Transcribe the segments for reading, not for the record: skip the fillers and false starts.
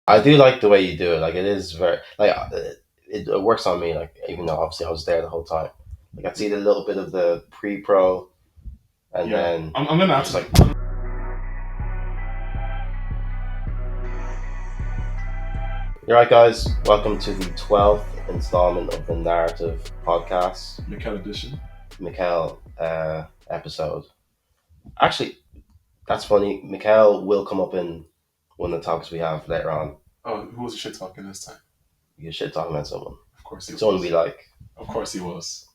I do like the way you do it. Like it is very like it works on me. Like even though obviously I was there the whole time. Like I'd see a little bit of the pre-pro, and Yeah, then I'm gonna you're have just to. like, "You're right, guys. Welcome to the 12th installment of the Narrative Podcast, Mikel edition. Mikhail episode." Actually, that's funny. Mikhail will come up in one of the talks we have later on. Oh, who was shit talking this time? You shit talking about someone, Of course he someone was. we like. Of course he was.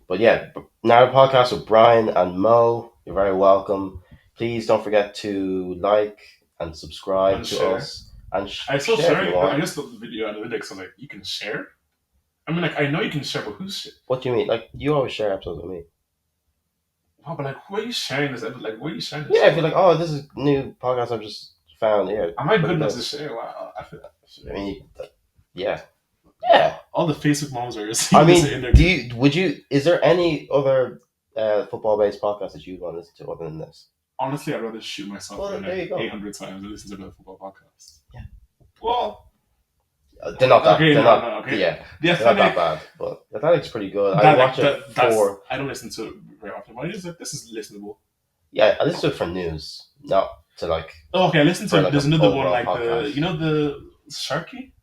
But yeah, Narrative Podcast with Brian and Mo. You're very welcome. Please don't forget to like and subscribe And to share. us and I saw share if sharing. you I want. just thought the video analytics. I was like, you can share. I mean, like, I know you can share, but who's shit? What do you mean? Like you always share episodes with me. Wow, but like, who are you sharing this? Like, where are you sharing this? Yeah, if you're like, oh, this is a new podcast I've just found here. Am I look good at enough to this. share? Wow, I feel that. I mean, yeah, yeah. All the Facebook moms are I seeing this in mean, their. would you? Is there any other football-based podcast that you'd want to listen to other than this? Honestly, I'd rather shoot myself Well, than there you go. 800 times and listen to another football podcast. Yeah. Well, They're not that. okay, they're no, not. no, okay. Yeah, The they're not that athletic. bad. But the Athletic's pretty good. I That, watch like, it that's, for. I don't listen to it very often, but it's like, this is listenable. Yeah, I listen to it for news, not to like. Oh, okay, I listened to. For, like, There's an another one overall like podcast. the Sharky.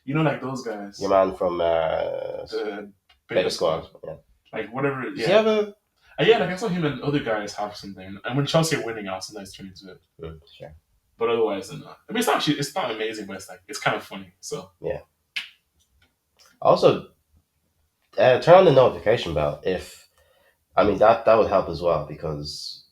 You know, like those guys. Your man from The Beta Squad. Yeah. Like whatever. Does Yeah. he have a? Yeah, like I saw him and other guys have something, and when Chelsea are winning, I'll sometimes turn into it. Sure. But otherwise, no. I mean, it's not amazing, but it's kind of funny. So Yeah. Also, turn on the notification bell if. I mean that would help as well because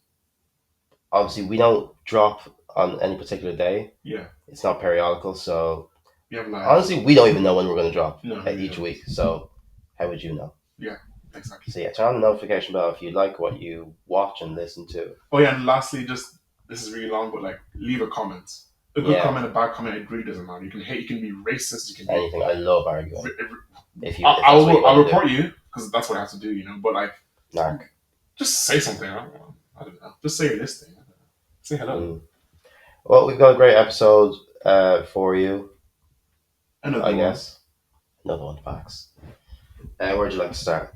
obviously we don't drop on any particular day. yeah, It's not periodical, so we have live. honestly we don't even know when we're going to drop No, each week. So how would you know? Yeah, exactly. So yeah, turn on the notification bell if you like what you watch and listen to. Oh yeah, and lastly, just this is really long, but like leave a comment. A good Yeah. comment, a bad comment, it really doesn't matter. You can hate, you can be racist, you can be Anything. I love arguing. If you, if that's I'll what you want to report you because that's what I have to do, you know. But like, do. Narc. just say something. I don't know. Just say you're listening. Say hello. Well, we've got a great episode for you. Another I one. guess. Another one, facts. Where'd you like to start?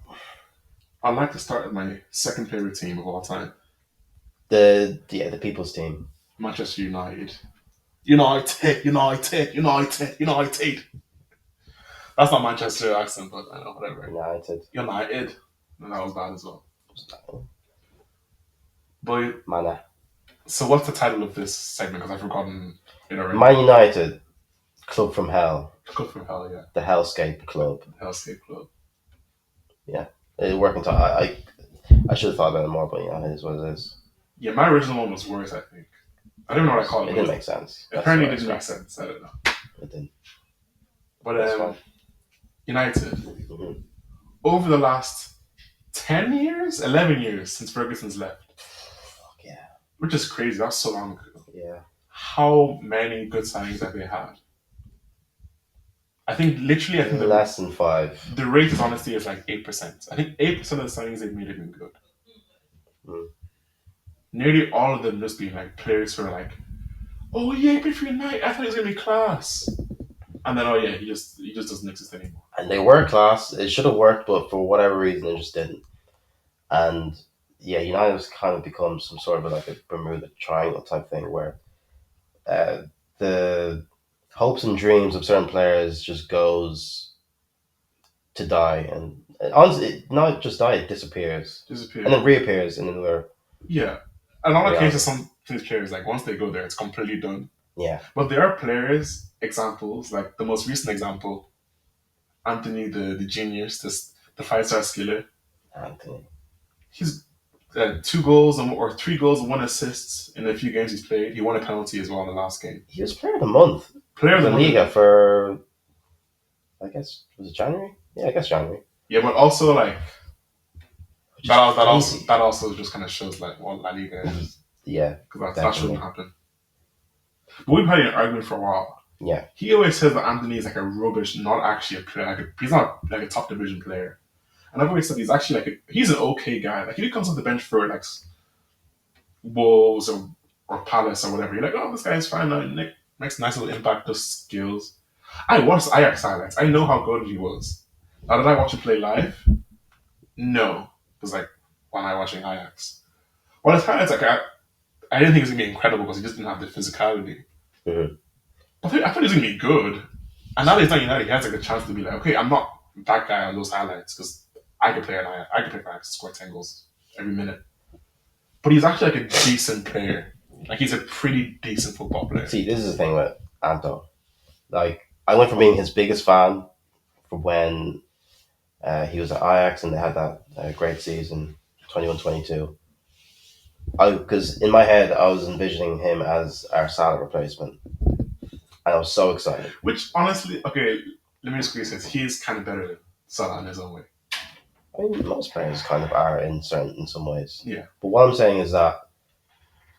I'd like to start with my second favorite team of all time, The people's team. Manchester United. United. That's not Manchester accent, but I know whatever. United. No, that was bad as well. But Mana. so, what's the title of this segment? Because I've forgotten it already. Man United, Club from Hell. Club from Hell, yeah. The Hellscape Club. Hellscape Club. Working time. I should have thought about it more, but it is what it is. Yeah, my original one was worse, I think. I don't know what I called it. It didn't make sense. Apparently, it didn't make sense. I don't know. It didn't. But United, Mm-hmm. over the last 10 years, 11 years since Ferguson's left, Fuck yeah. which is crazy. That's so long ago. Yeah. How many good signings have they had? I think Less than 5. the rate is honestly is like 8%. I think 8% of the signings they've made have been good. Mm. Nearly all of them just being like players who are like, oh yeah, but for United, I thought he was gonna be class. And then he just doesn't exist anymore. And they were class. It should have worked, but for whatever reason, it just didn't. And yeah, United has kind of become some sort of like a Bermuda Triangle type thing where the hopes and dreams of certain players just goes to die, and honestly, not just die, it disappears, and then reappears in another. Yeah, and a lot of cases, some players like once they go there, it's completely done. Yeah, but there are players examples like the most recent example, Anthony the genius, the 5-star skiller. Anthony, he's 2 goals or 3 goals and 1 assist in a few games he's played. He won a penalty as well in the last game. He was player of the month. Player of the Liga for, I guess, was it January? Yeah, I guess January. Yeah, but also like that also just kind of shows like what La Liga is. Yeah, because that shouldn't happen. But we've had an argument for a while. Yeah, he always says that Anthony is like a rubbish, not actually a player. He's not like a top division player. And I've always said he's actually he's an okay guy. Like if he comes off the bench for like Wolves or Palace or whatever, you're like, oh, this guy's fine. makes nice little impact, does skills. I watched Ajax highlights. I know how good he was. Now, did I watch him play live? No. Because, like, why am I watching Ajax? Well, his highlights, like, I didn't think it was going to be incredible because he just didn't have the physicality. Mhm. But I thought he was going to be good. And now that he's not United, he has, like, a chance to be like, okay, I'm not that guy on those highlights because I could play an Ajax. I could play for Ajax and score 10 goals every minute. But he's actually, like, a decent player. Like, he's a pretty decent football player. See, this is the thing with Anto. Like, I went from being his biggest fan from when he was at Ajax and they had that great season, 21-22. Because in my head, I was envisioning him as our Salah replacement. And I was so excited. Which, honestly, okay, let me just quickly say, he is kind of better than Salah in his own way. I mean, most players kind of are in some ways. Yeah. But what I'm saying is that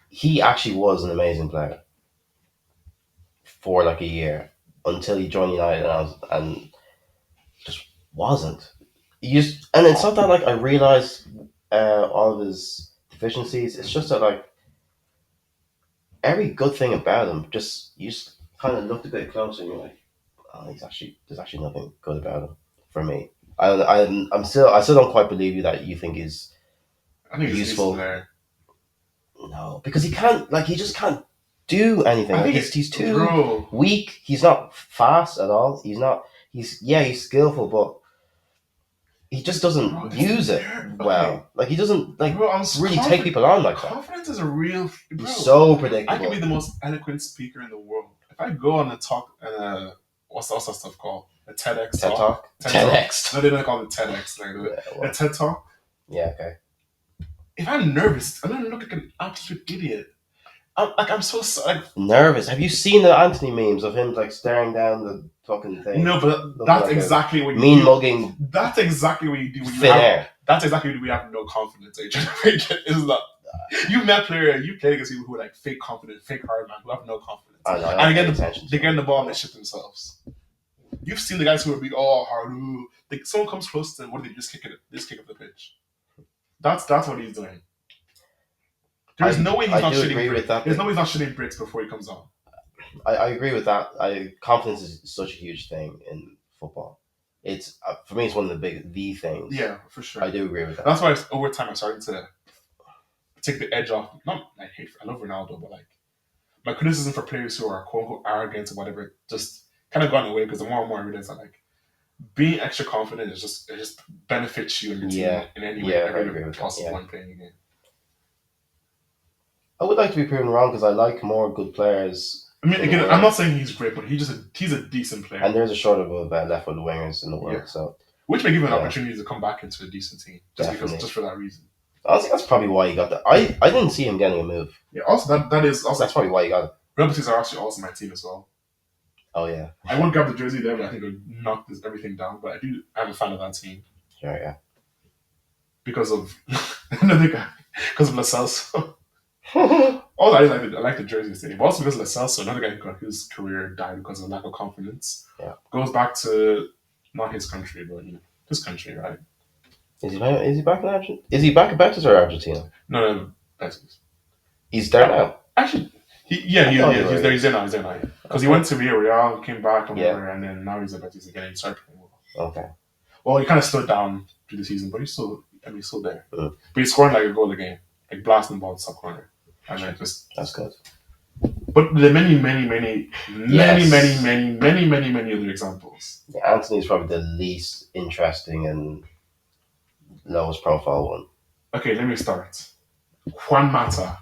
he actually was an amazing player for like a year until he joined United and just wasn't. And it's not that like I realized all of his deficiencies. It's just that like every good thing about him, just you just kind of looked a bit closer and you're like, oh, there's actually nothing good about him for me. I still don't quite believe you that you think he's I think he's a decent useful. player. No, because he can't he just can't do anything. I Like think he's too bro, weak. He's not fast at all. He's skillful, but he just doesn't use it well. Okay. Like he doesn't like Bro, really take people on like that. confidence is a real. Bro, He's so I can predictable. be the most eloquent speaker in the world. If I go on a talk and what's that stuff called? A TEDx TED talk. Talk, TED TEDx. No, they don't call it TEDx. Like Yeah, a well, TED talk. yeah, okay. If I'm nervous, I'm gonna look like an absolute idiot. I'm so like Nervous. Have you seen the Anthony memes of him like staring down the fucking thing? no, but that's like exactly what you mean do. mugging. That's exactly what you do when you thin have. air. That's exactly when we have no confidence. Is that you met player, you played against people who are like fake confident, fake hard man, who have no confidence. I know. And again, they get in the ball and they shit themselves. You've seen the guys who are big, oh hard, like someone comes close to them, what do they just kick it? Just kick up the pitch. That's what he's doing. There's no way he's not shitting bricks. There's no way he's not shitting bricks before he comes on. I agree with that. Confidence is such a huge thing in football. It's for me, it's one of the things. Yeah, for sure. I do agree with that. That's why over time I started to take the edge off. Not I love Ronaldo, but like my criticism for players who are quote unquote arrogant or whatever just kind of gone away because the more and more I realize that like being extra confident is it just benefits you and your team in any way, every possible when playing a game. I would like to be proven wrong because I like more good players. I mean, again, I'm not saying he's great, but he's a decent player. And there's a shortage of left-footed wingers in the world, so which may give him an opportunity to come back into a decent team just for that reason. Honestly, that's probably why he got that. I didn't see him getting a move. Yeah, also that's probably why he got it. Rebels are actually also my team as well. Oh yeah. I won't grab the jersey there, but I think it would knock everything down. But I'm a fan of that team. Sure, yeah. Because of another guy, because of Lo Celso. Oh, I like the jersey today, but also because of Lo Celso, another guy who got his career died because of lack of confidence. Yeah. Goes back to not his country, but his country, right? Is he back in Argentina? Is he back at Betis or Argentina? No, Betis. He's there now. Actually, he's there. He's there now. Because he went to Villarreal, came back, and then now he's at Betis again. He started playing well. Okay. Well, he kind of slowed down through the season, but he's still there. But he's scoring like a goal a game, like blasting the ball to top corner, and then just that's good. But there are many other examples. Yeah, Anthony's probably the least interesting and lowest profile one. Okay, let me start. Juan Mata,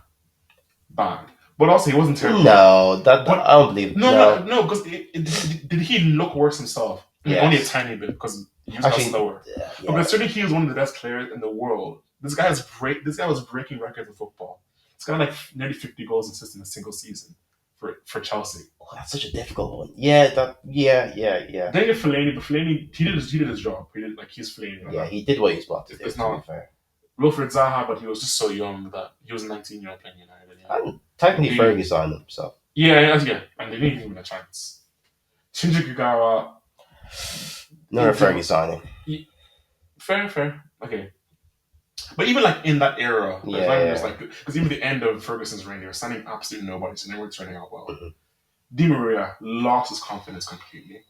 bad. But also, he wasn't terrible. No, I don't believe it. No, because did he look worse himself? Yes. Only a tiny bit, because he was slower. Yeah. But considering he was one of the best players in the world, this guy was breaking records in football. He's got like nearly 50 goals and assists in a single season for Chelsea. Oh, that's such a difficult one. Yeah. Then you have Fellaini, but Fellaini he did his job. He did he's Fellaini. Yeah, he did what he was supposed to do. It's not fair. Wilfred Zaha, but he was just so young that he was 19-year-old playing United. And technically, Fergie signed him, so yeah, and they didn't give him a chance. Shinji Kagawa. Another Fergie signing. Fair. Okay. But even like in that era, because even the end of Ferguson's reign, they were signing absolutely nobody, so they weren't turning out well. Mm-hmm. Di Maria lost his confidence completely.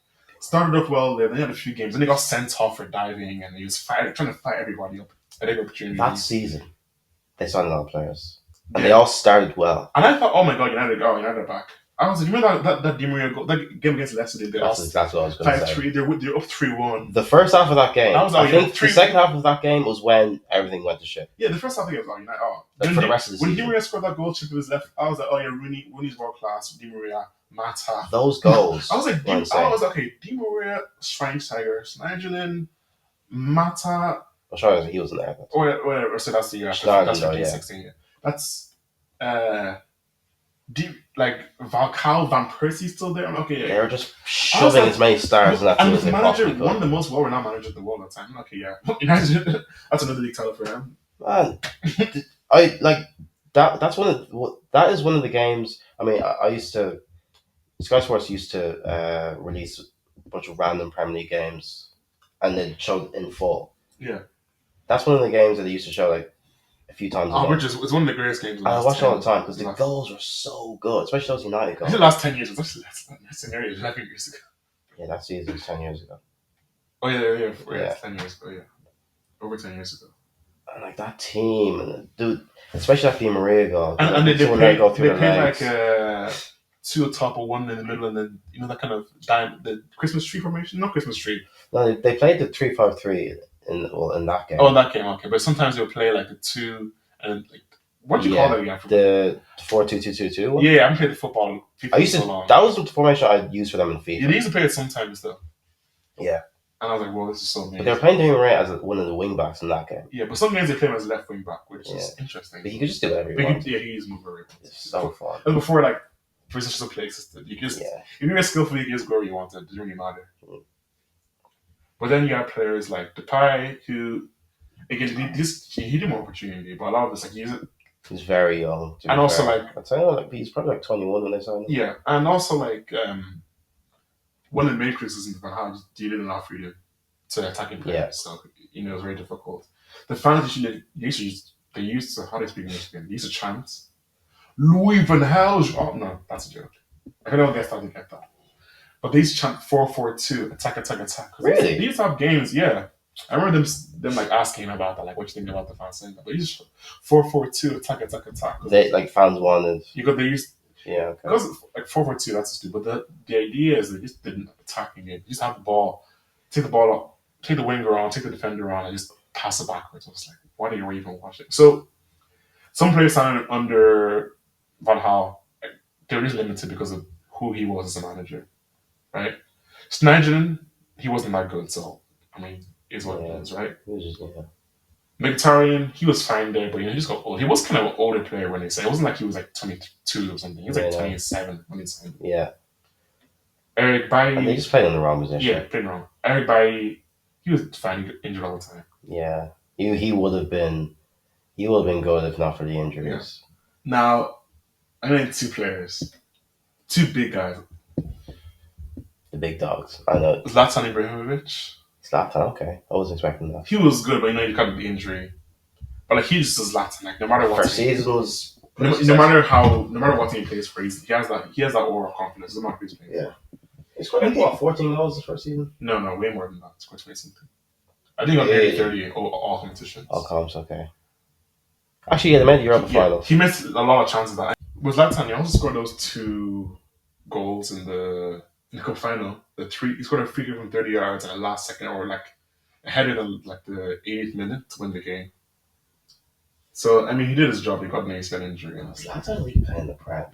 Started off well there, then he had a few games, then he got sent off for diving, and he was trying to fight everybody up at every That opportunity. season, they signed a lot of players, and they Yeah, all started well. and I thought, oh my god, United are back. I was like, you remember that Di Maria goal, that game against Leicester? They That's lost exactly what I was going to 5-3. say. They're up 3-1. The first half of that game, I was I like, think the three. second half of that game was when everything went to shit. Yeah, the first half I think it was United. Oh, Like for the rest of the when Di season, Maria scored that goal, chip to his left. I was like, oh yeah, Rooney's world class. Di Maria, Mata. those goals I was like, were insane. okay, Di Maria, Schweinsteiger, Nigel, Mata, I'm sure he wasn't there. or whatever. So that's the year after. Schneider, That's though, 15, yeah. 16. Yeah. That's deep. Like Val Van Persie still there. I'm okay, yeah. They were just shoving as many stars in that team And as the they manager, possibly one could. of the most well-renowned managers in the world at the time. I'm okay, yeah. United, that's another league title for him. Man, I like that. That is one of the games. I mean, I used to. Sky Sports used to release a bunch of random Premier League games, and then show in full. Yeah. That's one of the games that they used to show like a few times a Oh, month. which is it's one of the greatest games. And I watched it all the time because the goals were so good, especially those United I goals. think the last 10 years was actually less than 11 years ago. Yeah, that season was 10 years ago. Oh yeah, Yeah. 10 years ago, yeah. Over 10 years ago. And like that team, and dude, especially that Di Maria goal. And they played like 2 atop or 1 in the middle, and then that kind of the Christmas tree formation. Not Christmas tree. No, they played the 3-5-3 in that game. Oh, in that game, okay. But sometimes they'll play like the 2 and like what do you call that again? The 4-2-2-2-2 one? Yeah, I haven't played the football. I used to. That was the formation I used for them in FIFA. Yeah, they used to play it sometimes though. Yeah. And I was like, well, this is so amazing. But they were playing Di Maria as one of the wing backs in that game. Yeah, but some games they play him as left wing back, which is interesting. But he could just do whatever he wanted. Yeah, he used move very well. It's so fun. And before like positional play existed, you just if you were skillful, you just go where you wanted. It didn't really matter. But then you have players like Depay, who again he did more opportunity, but a lot of this like he's very young. And also fair. I'd say like he's probably like 21 when they signed him. Yeah, and also like one of the main criticisms about how he didn't allow freedom to attacking players, so it was very difficult. The fans they used to how they speak English again. They used to chant Louis Van Gaal. Oh no, that's a joke. I don't guess how to get that. But they used to chant 4-4-2, attack, attack, attack. Really? These type games, yeah. I remember them like asking about that, like what you think about the fans saying that. But these 4-4-2, attack, attack, attack. They like fans wanted. They used. Yeah, okay. Because like 4-4-2, that's stupid. But the idea is they just didn't attacking it. You just have the ball, take the ball up, take the winger on, take the defender on, and just pass it backwards. I was like, why do you even watch it? So some players signed under Van Gaal, they were just limited because of who he was as a manager, right? Snijden, he wasn't that good, so I mean, is what it is, right? Mkhitaryan, he was fine there, but he just got old. He was kind of an older player when they say. It wasn't like he was like 22 or something. He was like 27 when he signed. Yeah. Eric Bailly. And they just played in the wrong position. Yeah, played wrong. Eric Bailly, he was fine. He got injured all the time. Yeah, he would have been good if not for the injuries. Yeah. Now, I named 2 players, 2 big guys. The big dogs. I know. Zlatan Ibrahimovic. Zlatan, okay. I wasn't expecting that. He was good, but he got the injury. But like he just does Zlatan. Like no matter what. First season was. No matter what team he plays for, he has that aura of confidence. No matter who he's playing. Yeah. He scored what 14 goals the first season? No, way more than that. He scored 20 something. I think on nearly 30 all competitions. All comps, okay. Actually, yeah, they made the Europa finals. He missed a lot of chances. With Zlatan, he also scored those 2 goals in the cup final. He scored a free kick from 30 yards and a last second, or like a header in like the 8th minute to win the game. So I mean, he did his job. He got an ACL injury. Zlatan really playing the Prem.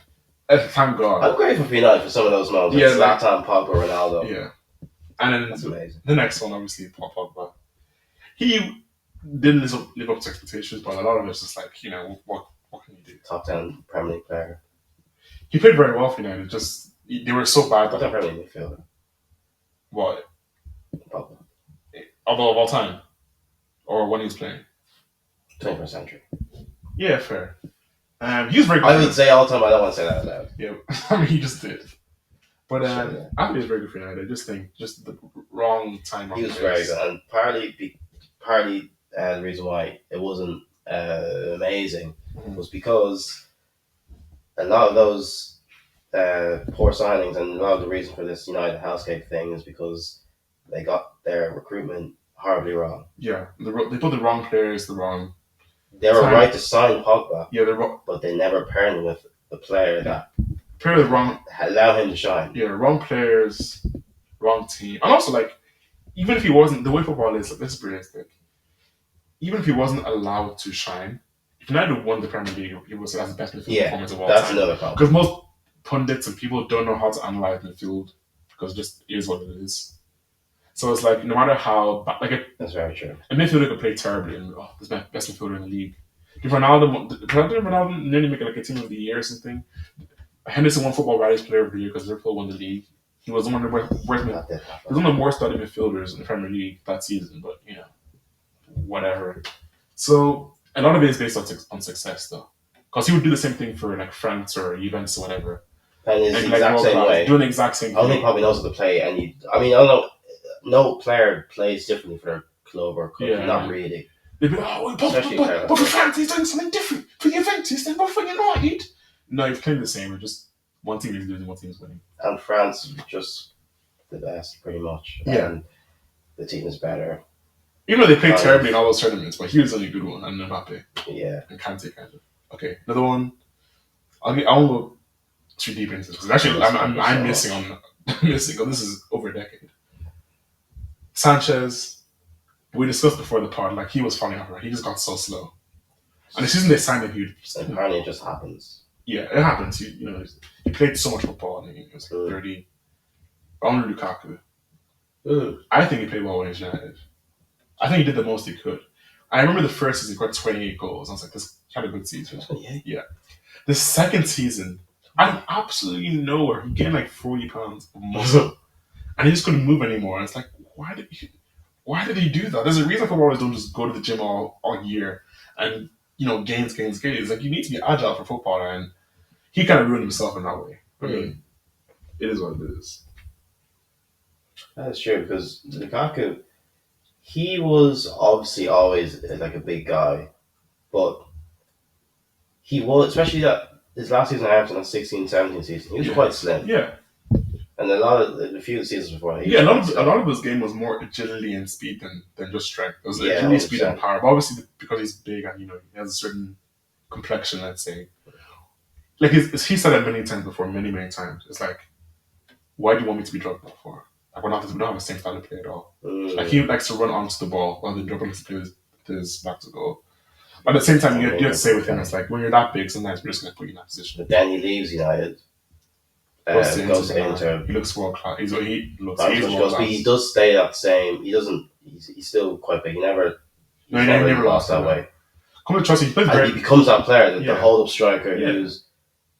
Thank God. I'm grateful for United for some of those moments. Yeah, Zlatan, Pogba, Ronaldo. Yeah, and then that's amazing. The next one, obviously, Pogba. He didn't live up to expectations, but a lot of it's just like what can you do? Top 10 Premier League player. He played very well for United. Just they were so bad. Top 10 Premier League midfielder. What? Pogba. Of all time, or when he was playing. 21st century. Yeah, fair. He was very good. I would say all time, but I don't want to say that out loud. Yeah, I mean, he just did. But I think he was very good for United. I just think just the wrong time. He was very good, and partly the reason why it wasn't amazing was because a lot of those poor signings, and a lot of the reason for this United Hellscape thing is because they got their recruitment horribly wrong. Yeah, they put the wrong players the wrong They were time. right to sign Pogba, Yeah, they're wrong. but they never paired with the player that Pair the would wrong. allow him to shine. Yeah, wrong players, wrong team, and also like even if he wasn't the way football is, like this is realistic. Even if he wasn't allowed to shine, if United won the Premier League, he was that's the best midfield Yeah, performance of all that's time. another problem. Because most pundits and people don't know how to analyze midfield because it just is what it is. So it's like no matter how like That's very true. a midfielder could play terribly and this best midfielder in the league. Did Ronaldo nearly make like a team of the year or something? Henderson won Football Writers Player of the Year because Liverpool won the league. He was one of the That did he was happen. one of the more studied midfielders in the Premier League that season. But whatever. So a lot of it is based on success though, because he would do the same thing for like France or Juventus or whatever, And it's and the like exact world same class, way. doing the exact same I don't think thing. probably knows how to play any. I mean, I don't know. No player plays differently for their club or country. Yeah. Not really. They'd be like, oh, Especially but for France he's doing something different. For Juventus, then but for United, no, he's playing the same. Just one team is losing, one team is winning. And France just the best, pretty much. Yeah. And the team is better. Even though they played Nice. terribly in all those tournaments, but he was the only good one, and Mbappe Yeah. and Kante kind of. Okay, another one. I won't go too deep into this because actually I'm missing on missing. Oh, this is over a decade. Sanchez, we discussed before the pod, like he was falling off, right? He just got so slow. And the season they signed him, Apparently, it just happens. yeah, it happens. He played so much football. I mean, he was like 30. Only Lukaku. I think he played well when he was United. I think he did the most he could. I remember the first season he got 28 goals. I was like, this he had a good season. Yeah. The second season, out of absolutely nowhere, he gained like 40 pounds of muscle, and he just couldn't move anymore. And it's like, why did he do that? There's a reason footballers don't just go to the gym all year and gains. It's like you need to be agile for football, and he kind of ruined himself in that way. I mean, it is what it is. That's true because Lukaku, he was obviously always like a big guy, but he was, especially that his last season at Everton, that 16-17 season, he was quite slim. Yeah. And a few seasons before that, a lot of his game was more agility and speed than just strength. It was agility, speed, and power. But obviously, because he's big and he has a certain complexion, let's say. Like he said it many times before, many times. It's like, why do you want me to be drugged for? Like we don't have the same style of play at all. Like he likes to run onto the ball while the dribbling to play with his back to goal. But at the same time, you have to say with him, it's like when you're that big, sometimes we're just going to put you in that position. But then he leaves United. Goes to Inter. He looks world class. He does stay that same. He doesn't. He's still quite big. He never lost that way. Come to Chelsea, he becomes that player, the hold up striker who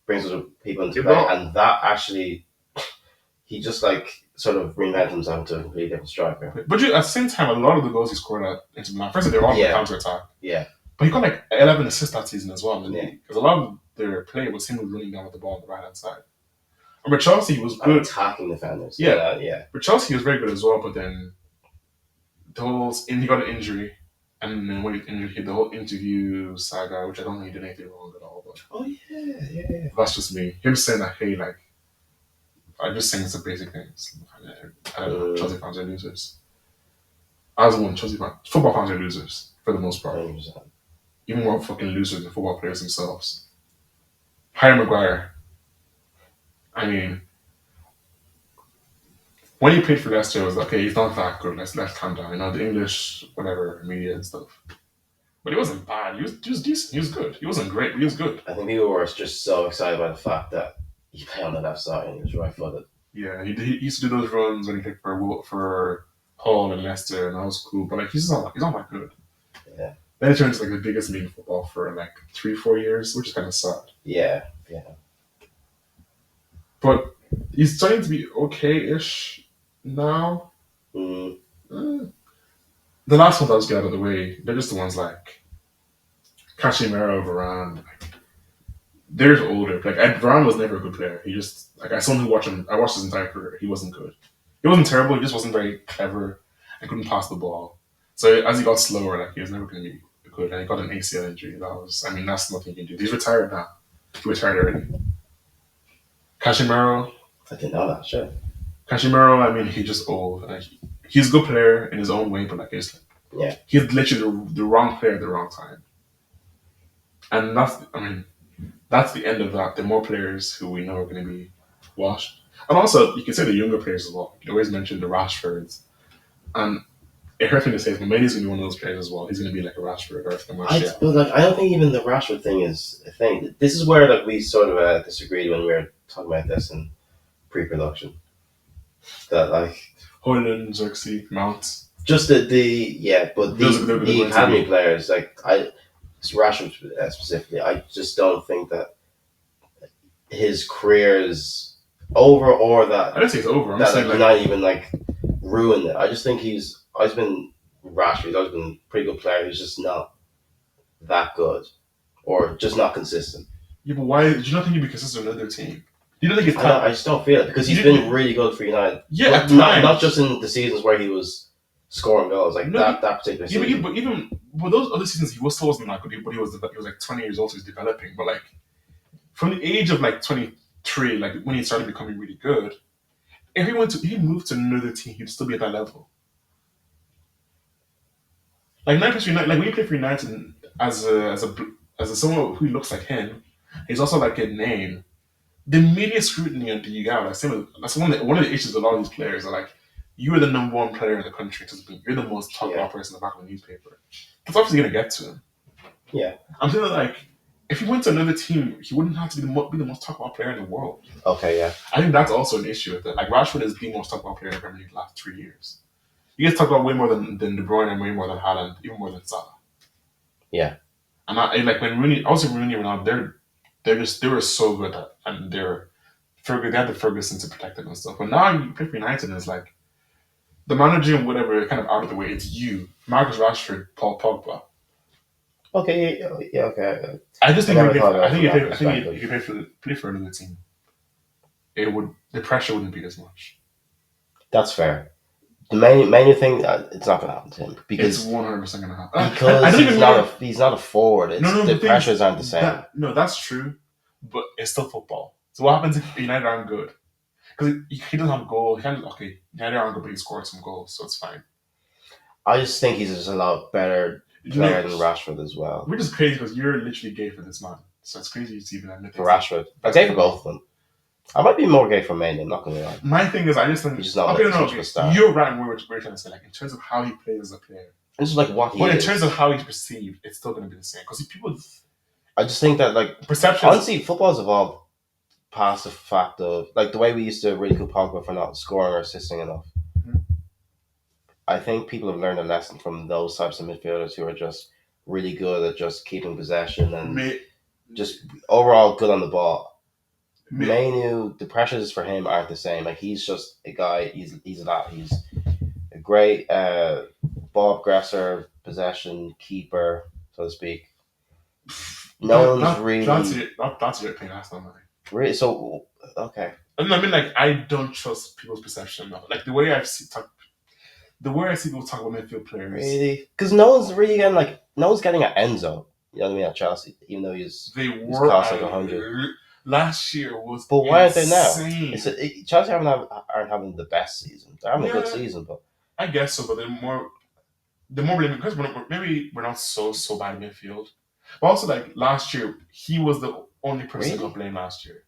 brings other people into play, and that actually he just like sort of reinvented himself into a completely different striker. But at the same time, a lot of the goals he scored at Inter Milan, first they're all counter attack. Yeah. But he got like 11 assists that season as well. Because a lot of their play was him running down with the ball on the right hand side. And with Chelsea, he was good. Attacking defenders. Yeah. But Chelsea, he was very good as well. But then he got an injury. And then when he injured, he had the whole interview saga, which I don't think he did anything wrong at all. But that's just me. Him saying that, hey, like, I'm just saying some basic things. I don't know. Chelsea fans are losers. As one, Chelsea fans, football fans are losers for the most part. 100%. Even more fucking losers than football players themselves. Harry Maguire. I mean, when he played for Leicester, it was like, okay, he's not that good. Let's calm down. The English, whatever, media and stuff. But he wasn't bad. He was decent. He was good. He wasn't great, but he was good. I think people were just so excited by the fact that he played on the left side and he was right footed. Yeah, he used to do those runs when he played for Hull and Leicester, and that was cool. But like, he's not that good. Yeah. Then he turned into like the biggest league in football for like 3-4 years, which is kind of sad. Yeah. But he's starting to be okay-ish now. The last ones I'll just get out of the way, they're just the ones like Casemiro, Varane. Like, they're older. Like Varane was never a good player. He just like as someone who I watched his entire career. He wasn't good. He wasn't terrible. He just wasn't very clever and couldn't pass the ball. So as he got slower, like he was never going to be good. And he got an ACL injury. That's nothing you can do. He's retired now. He retired already. Casemiro, I didn't know that. Sure. Casemiro. I mean, he's just old. Like, he's a good player in his own way, but like, Yeah. he's literally the wrong player at the wrong time. And that's the end of that. The more players who we know are going to be washed. And also, you can say the younger players as well. You always mention the Rashfords. And it hurts me to say this, but Manny's going to be one of those players as well. He's going to be like a Rashford or a Martial. But like, I don't think even the Rashford thing is a thing. This is where like we sort of disagreed when we were talking about this in pre-production. That like Hoyland, Xerxes, Mount. just but the academy players like Rashford specifically, I just don't think that his career is over or that I don't say it's over. I'm that saying like, like, not even like ruined it. I just think he's always been Rashford. He's always been a pretty good player. He's just not that good or just not consistent. yeah, but why? Do you not think he'd be consistent with another team? You don't think it's I just don't feel it because he's been really good for United. Yeah, but at times. Not just in the seasons where he was scoring goals like No, that particular Yeah, season. but even with those other seasons, still wasn't that good. But he was like 20 years old, so he's developing. But like from the age of like 23, like when he started becoming really good, if he moved to another team, he'd still be at that level. Like United, like when you play for United as a someone who looks like him, he's also like a name. The media scrutiny on you got like that's one of the issues with a lot of these players are like you are the number one player in the country you're the most talked about person in the back of the newspaper. That's obviously gonna get to him. Yeah. I'm feeling like if he went to another team, he wouldn't have to be the most talked about player in the world. Okay, yeah. I think that's also an issue with it. Like Rashford is the most talked about player in the Premier League the last 3 years. He gets talked about way more than De Bruyne and way more than Haaland, even more than Salah. Yeah. And like when Rooney, also Rooney and Ronaldo, they were so good at, and they had the Ferguson to protect them and stuff. But now you play for United and it's like the manager and whatever kind of out of the way. It's you, Marcus Rashford, Paul Pogba. Okay, yeah, okay. I just think if you play for another team, the pressure wouldn't be as much. That's fair. The main thing, it's not going to happen to him because it's 100% going to happen. Because he's not a forward. The pressures aren't the same. That's true, but it's still football. So what happens if United aren't good? Because he doesn't have a goal. United aren't good, but he scored some goals, so it's fine. I just think he's just a lot better player than Rashford as well. Which is crazy because you're literally gay for this man. So it's crazy to even admit for Rashford. I'm gay for both of them. I might be more gay for Mane, I'm not going to lie. My thing is, I just think... He's just not a star. You're right in what we're trying to say. Like, in terms of how he plays as a player. This is like what he is. But in terms of how he's perceived, it's still going to be the same. Because people... I just think that, like... Perception... Honestly, football's evolved past the fact of... Like, the way we used to ridicule Pogba for not scoring or assisting enough. Mm-hmm. I think people have learned a lesson from those types of midfielders who are just really good at just keeping possession and just overall good on the ball. Manu, the pressures for him aren't the same. Like he's just a guy. He's a great ball aggressor, possession keeper, so to speak. No one's really. That's your opinion. That's not mine. Really? So okay. I mean, like I don't trust people's perception. Like the way I see people talk about midfield players. Really? Because no one's really getting at Enzo. You know what I mean? At Chelsea, even though he's cost like 100. Last year was but why aren't they now? Chelsea aren't having the best season. They're having a good season, but I guess so. But the more because maybe we're not so bad in midfield. But also, like last year, he was the only person who got blamed last year.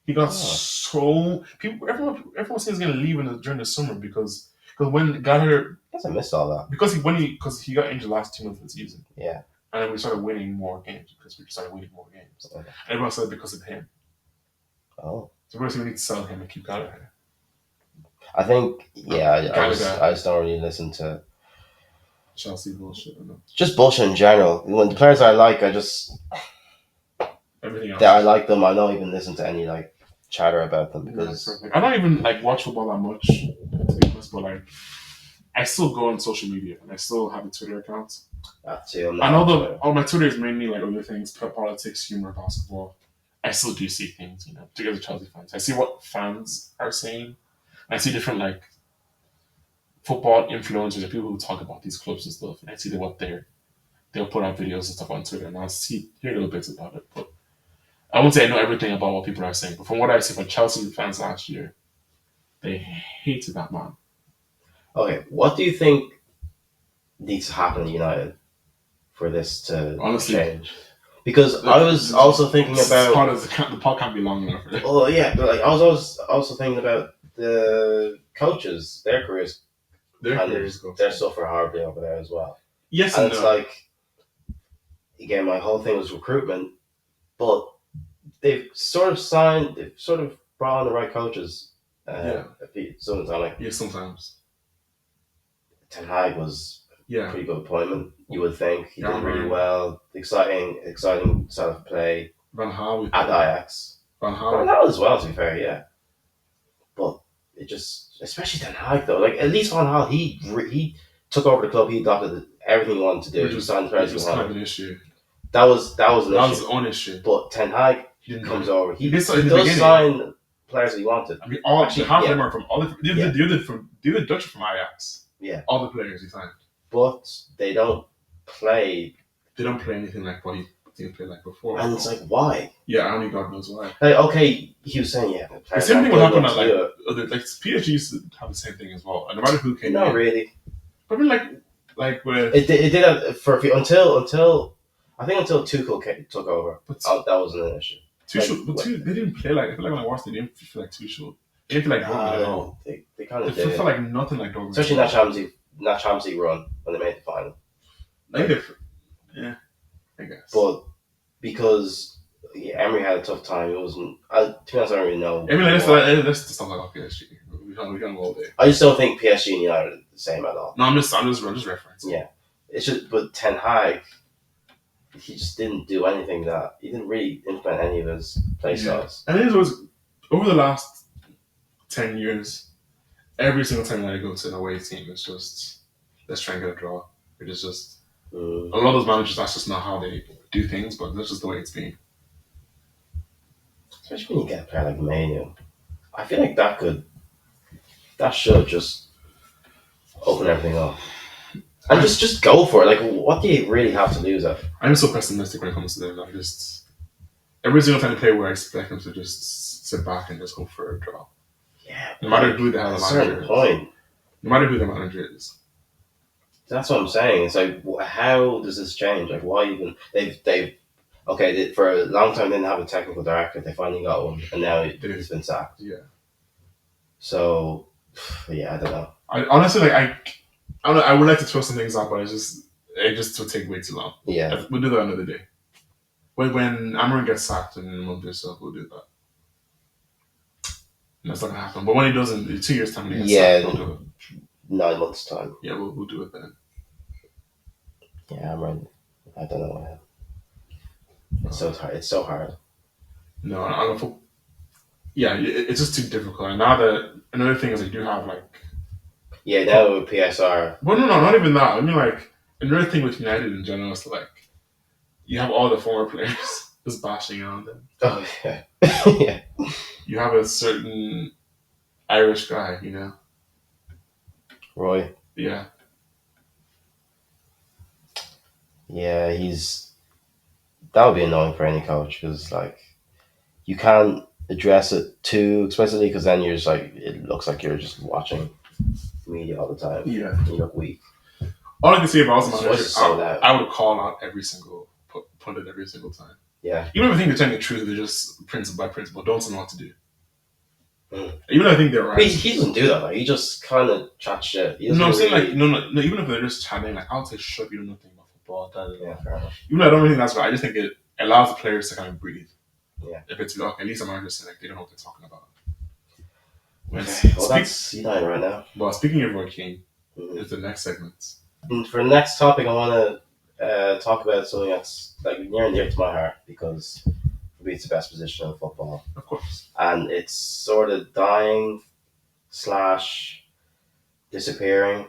He got so people. Everyone says he's going to leave during the summer because when Gallagher. I guess I missed all that because he got injured last 2 months of the season. Yeah. And then we started winning more games because we started winning more games. Okay. And everyone said because of him. Oh. So we need to sell him and keep Gallagher. I think, I just don't really listen to Chelsea bullshit. Just bullshit in general. When the players I like, everything else. That I like them. I don't even listen to any like chatter about them because I don't even like watch football that much. To be honest, but like I still go on social media and I still have a Twitter account. That too. And although my Twitter is mainly like other things, politics, humor, basketball, I still do see things, together with Chelsea fans. I see what fans are saying. I see different like football influencers and people who talk about these clubs and stuff. And I see what they'll put out videos and stuff on Twitter and I'll hear little bits about it. But I won't say I know everything about what people are saying, but from what I see from Chelsea fans last year, they hated that man. Okay, what do you think needs to happen at United for this to Honestly, change? Because I was also thinking about. the pod can't be long enough. Oh yeah, but like I was also thinking about the coaches, their careers Their kind of careers go. they're suffering horribly over there as well. Yes And and it's no. like again, my whole thing was recruitment, but they've sort of brought on the right coaches. Yeah. Some time like Yeah, sometimes. Ten Hag was a Yeah. pretty good appointment. You would think he Yeah, did really man. well. Exciting style of play Van Gaal at Ajax. Van Van Gaal. Gaal as well, to be fair, yeah. But it just, especially Ten Hag though, like at least Van Gaal, he took over the club. He adopted everything he wanted to do. Which He was, signed the which players he was kind of wanted. an issue. That was an That was issue. his own issue. But Ten Hag He didn't comes do it. over. He He did so in the does beginning. sign players that he wanted. I mean, all Actually, half of yeah. them are from all the other Dutch from Ajax. Yeah. All the players he signed. But they don't play, They don't play anything like what he didn't play like before. and it's like why? Yeah, only God knows why. Like okay, he was saying yeah. The same thing would happen at at like other like PSG used to have the same thing as well. And no matter who came not in, really. but I mean like with It did have for a few until I think until Tuchel took over. but That wasn't an issue. Tuchel, but they didn't play like I feel like when I watched it, they didn't feel like Tuchel. They didn't feel like Dortmund at all. They kind They of did, felt like nothing like Dortmund. especially in that Champions League run when they made the final. Yeah, I guess. But because Emery had a tough time, it wasn't. To be honest, I don't really know. I mean, let's just talk about PSG. We can go all day. I just don't think PSG and United are the same at all. No, I'm just referencing. Yeah, it's just but Ten Hag, he just didn't do anything that he didn't really implement any of his play styles. And it was over the last 10 years. Every single time that I go to an away team, it's just let's try and get a draw. It is just a lot of those managers. That's just not how they do things, but that's just the way it's been. Especially when you get a player like Manu, I feel like that should just open everything up and just go for it. Like, what do you really have to lose? I'm so pessimistic when it comes to them. I just every single time they play, where I expect them to just sit back and just hope for a draw. Yeah, No matter who the hell at a the manager certain is. point. No matter who the manager is. That's what I'm saying. It's like, how does this change? Like, why even for a long time they didn't have a technical director. They finally got one, and now he's been sacked. Yeah. So, yeah, I don't know. I honestly I would like to throw some things out, but it just would take way too long. Yeah, We'll do that another day. When Amarin gets sacked in a month or so, we'll do that. And that's not gonna happen. But when he doesn't, in 2 years' time, when he gets sacked, we'll do it. 9 months time. Yeah, we'll do it then. Yeah, I'm right. I don't know what. It's so hard. It's so hard. No, I don't. Yeah, it's just too difficult. And now that another thing is, I do have like. Yeah, now with PSR. Well, no, not even that. I mean, like another thing with United in general is like you have all the former players just bashing on them. Oh yeah, yeah. You have a certain Irish guy, you know. Roy. Yeah. Yeah, that would be annoying for any coach because like you can't address it too explicitly because then you're just like it looks like you're just watching media all the time. Yeah. And you look weak. All I can say if I was a His manager, voice is so loud. I would call out every single pundit every single time. Yeah. Even if I think they're telling the truth, they're just principle by principle. Don't tell them what to do. Mm. Even if I think they're right. But he doesn't do that. Like, he just kind of chats shit. No, I'm saying like no. Even if they're just chatting, like I'll say, "Shut up, you know nothing about football." Da, da, da. Yeah, fair enough. Even though I don't really think that's right, I just think it allows the players to kind of breathe. Yeah. If it's like at least I'm not just like they don't know what they're talking about. Well, that's United right now. Well, speaking of Roy Keane, Mm-hmm. is the next segment. And for the next topic, I want to talk about something that's like near and dear to my heart because for me it's the best position in football, Of course. and it's sort of dying / disappearing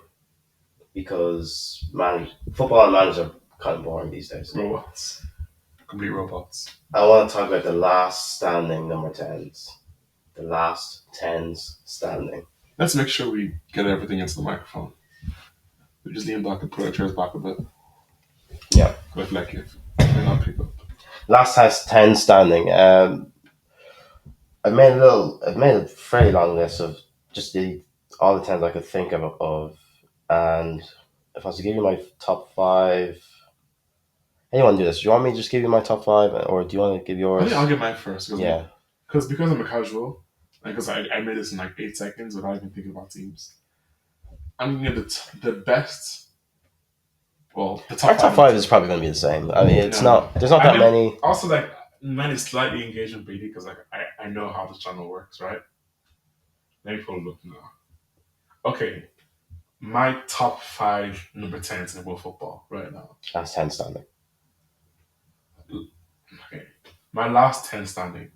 because football and managers are kind of boring these days. Robots. Complete robots. I want to talk about the last standing number 10s, the last 10s standing. Let's make sure we get everything into the microphone. We just lean back and put our chairs back a bit. Yeah. But like if we're not people. Last has 10 standing. I've made a fairly long list of just all the tens I could think of, and if I was to give you my top five, how do you want to do this? Do you want me to just give you my top five, or do you want to give I think I'll yours? get mine first Yeah, because I'm a casual. Because I made this in like 8 seconds without even thinking about teams. I'm gonna get the best. Well, the our top top five in five is two. probably going to be the same. I mean, it's No, not. There's not I'm that gonna many. also like mine is slightly engaged with BD because like I know how this channel works, right? Let me pull it up now. Okay, my top five number tens in world football right now. That's 10 standing. Okay, my last 10 standing.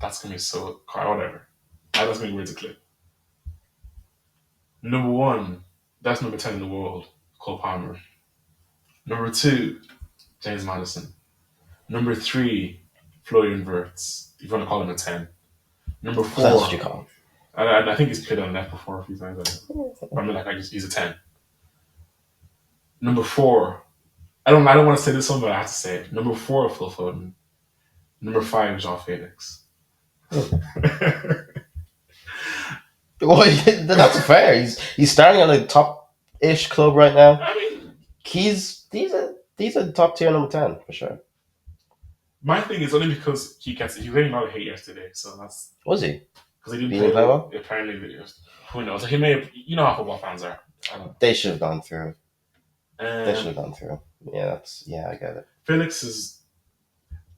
That's gonna be so whatever. That's gonna be weird to clip. Number one, that's number 10 in the world, Cole Palmer. Number two, James Madison. Number three, Florian Wirtz. If you want to call him a 10. Number What else would you four, call? I think he's played on Nepo before a few times. I mean, like, he's a 10. Number four, I don't want to say this one, but I have to say it. Number four, Phil Foden. Number five, Jean Felix. Well, that's fair. He's starting on a top ish club right now. I mean, These are top tier number 10 for sure. my thing is only because he getting a lot of hate yesterday, so that's Was he? because he didn't He play didn't play well. well. Apparently, who knows? He may have, you know how football fans are. I don't They should have gone through. know. They should have gone through. Yeah, I get it. Felix is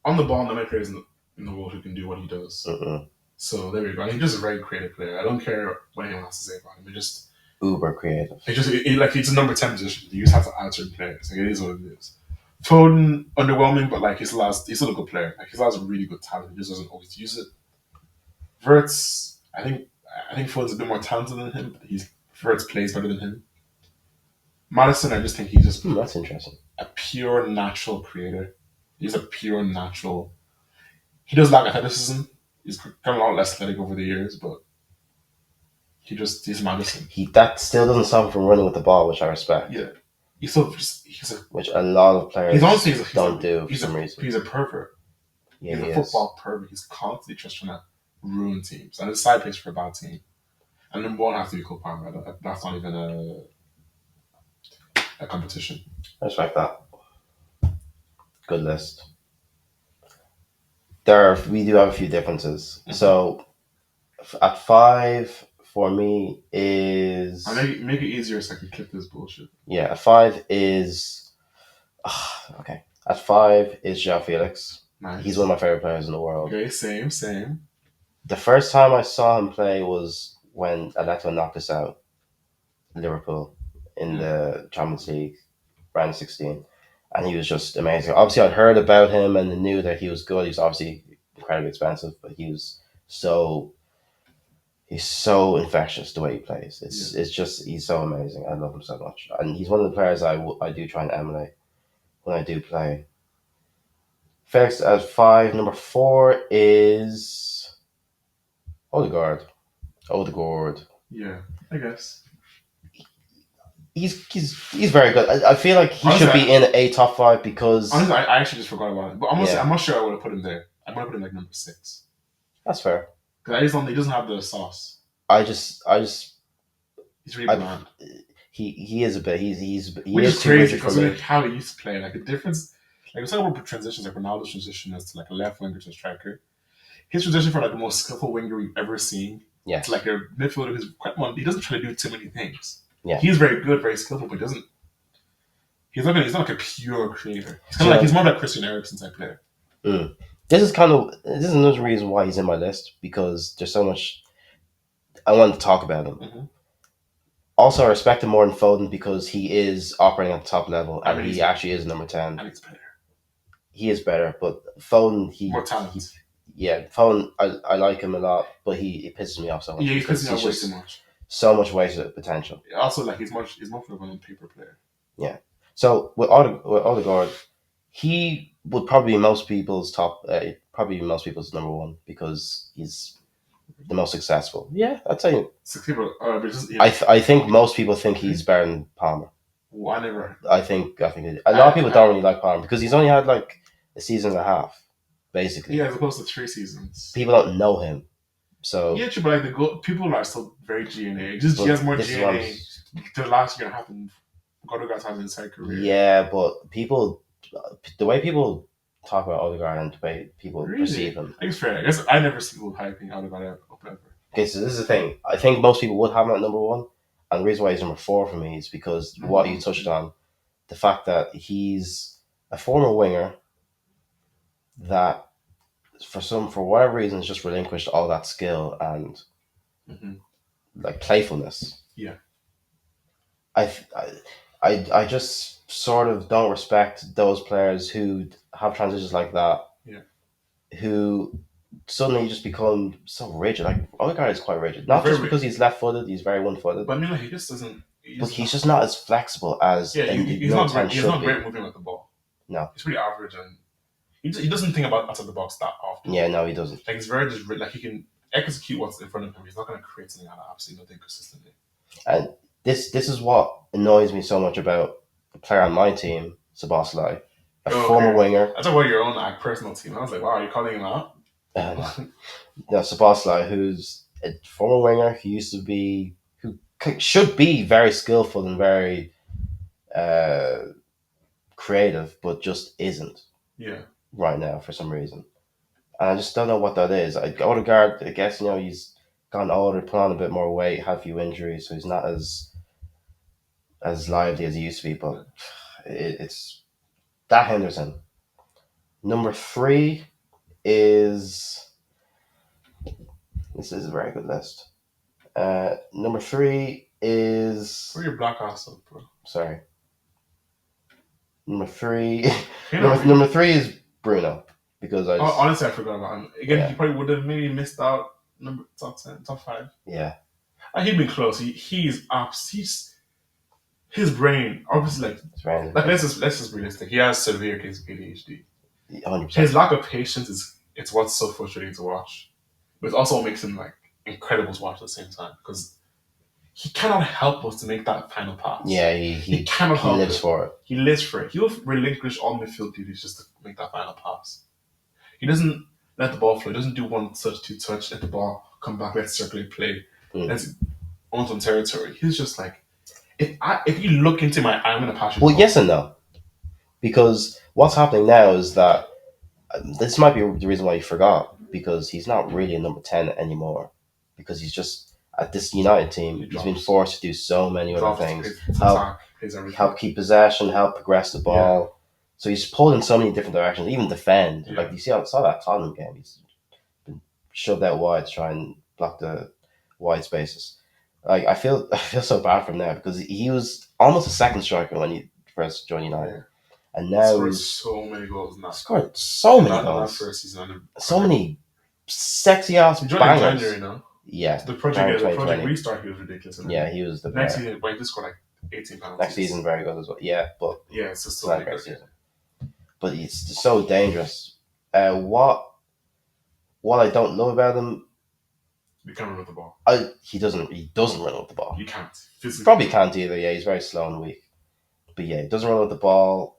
on the ball, no many players in the world who can do what he does. Mm-mm. So there we go. And he's just a very creative player. I don't care what anyone has to say about him. Uber creative. Like it's a number 10 position. You just have to answer players. Like it is what it is. Foden underwhelming, but like he's still a good player. Like he has a really good talent. He just doesn't always use it. Verts, I think Foden's a bit more talented than him. But Verts plays better than him. Madison, I just think he's just That's interesting. a pure natural creator. He's a pure natural. He does lack athleticism. He's gotten a lot less athletic over the years, but he's Madison. That still doesn't stop him from running with the ball, which I respect. Yeah, he's a Which a lot of players he's honestly don't do for some reason. he's a pervert. Yeah, He's he a is. football pervert. He's constantly just trying to ruin teams, and his side plays for a bad team. And number one has to be Cole Palmer. That's not even a competition. I respect that. Good list. We do have a few differences. Mhm. So at five for me is I'll make it easier so I can clip this bullshit. yeah. At five is okay. At five is João Felix. Nice. He's one of my favorite players in the world. Okay, same. The first time I saw him play was when Atletico knocked us out, Liverpool, in the Champions League, round 16. And he was just amazing. Obviously, I'd heard about him and knew that he was good. He was obviously incredibly expensive, but he's so infectious the way he plays. It's just he's so amazing. I love him so much, and he's one of the players I do try and emulate when I do play. Felix at five. Number four is Odegaard. Odegaard. Yeah, I guess. He's very good. I feel like he Honestly, should be in a top five because Honestly, I actually just forgot about it. But Yeah. I'm not sure I would have put him there. I might have put him like number 6 that's fair. because he doesn't have the sauce. I just He's really I- bland. he is a bit he Which is is too crazy rigid for because me. like how he used to play, like the difference. Like we're talking about transitions, like Ronaldo's transition as to like a left winger to a striker. His transition from like the most skillful winger we've ever seen Yes. to like a midfielder who's quite one. He doesn't try to do too many things. Yeah. He's very good, very skillful, but he doesn't. He's not like a pure creator. He's more like Christian Eriksen type player. This is another reason why he's in my list because there's so much I want to talk about him. Mm-hmm. Also, I respect him more than Foden because he is operating at the top level and he actually is number 10. And he's better. He is better, but Foden, More talent. Foden, I like him a lot, but he pisses me off so much. Yeah, he pisses me off way just too much. so much wasted potential. Also, like he's much of an on-paper player. So with Odegaard, he would probably be most people's number one because he's the most successful. Yeah, I'd say. So people, but just, I think most people think he's better than Palmer. I never. I think a lot of people don't really like Palmer because he's only had like a season and a half, basically. Yeah, as opposed to 3 seasons. People don't know him, so Yeah, true, but like people are still very GNA. Just he but has more this is what GNA the last year and a half than Odegaard has in his entire career. yeah, but people, the way people talk about Odegaard and the way people Really? perceive him. I guess fair. I guess I never see people hyping Odegaard up ever. Okay, so this is the thing. I think most people would have him at number one, and the reason why he's number four for me is because what you touched on, the fact that he's a former winger that for whatever reason has just relinquished all that skill and Mm-hmm. like playfulness. Yeah. I, I just sort of don't respect those players who have transitions like that. Yeah. Who suddenly just become so rigid. Like Odegaard is quite rigid, He's not very just because he's left-footed; he's very one-footed. But I mean, like, he just doesn't. But he's just not as flexible as Yeah, a he's number not 10 great. He's should not be. great moving with the ball. No. He's pretty average, and he doesn't think about outside the box that often. Yeah, no, he doesn't. Like, he's very just like he can execute what's in front of him. He's not going to create something out of absolutely nothing consistently. And this is what annoys me so much about a player on my team, Saboslai, a former winger. I thought about your own like personal team. I was like, wow, you're calling him out? No, Saboslai, who's a former winger, who should be very skillful and very creative, but just isn't. Yeah. Right now for some reason. And I just don't know what that is. Odegaard, I guess, he's gotten older, put on a bit more weight, had a few injuries, so he's not as lively as he used to be, but it's that Henderson. Number three is this is a very good list. Number three is Where your black ass up, bro? sorry. Number three number three is Bruno. Because honestly I forgot about him. Again, he probably would have maybe missed out top 10, top 5. Yeah. He'd been close. He's his brain obviously like let's just be realistic. He has severe case of ADHD. 100%. His lack of patience it's what's so frustrating to watch. But it also makes him like incredible to watch at the same time because he cannot help but to make that final pass. Yeah, he cannot help lives it. for it. He lives for it. He'll relinquish all midfield duties just to make that final pass. He doesn't let the ball flow. He doesn't do one touch, two touch, let the ball come back, let's circulate play. Let's own some territory. He's just like, if you look into my eye, I'm going to pass you. Well, yes and no. Because what's happening now is that this might be the reason why you forgot, because he's not really a number 10 anymore. Because he's just, at this United team, he's been forced to do so many other things. Help keep possession, help progress the ball. Yeah. So he's pulled in so many different directions, even defend. Yeah. Like you saw that Tottenham game, he's been shoved out wide to try and block the wide spaces. Like I feel so bad for him now because he was almost a second striker when he first joined United, yeah. And now scored so many goals. Now scored so many goals. First season, so many sexy ass bangers. January, no? Yeah, the project restart. He was ridiculous. Yeah, he was the next season. But he just scored like 18 penalties. Next season, very good as well. Yeah, but yeah, it's just still a great season. But it's so dangerous. What I don't love about him, he can't run with the ball. He doesn't run with the ball. You can't. Physically. Probably can't either. Yeah, he's very slow and weak. But yeah, he doesn't run with the ball.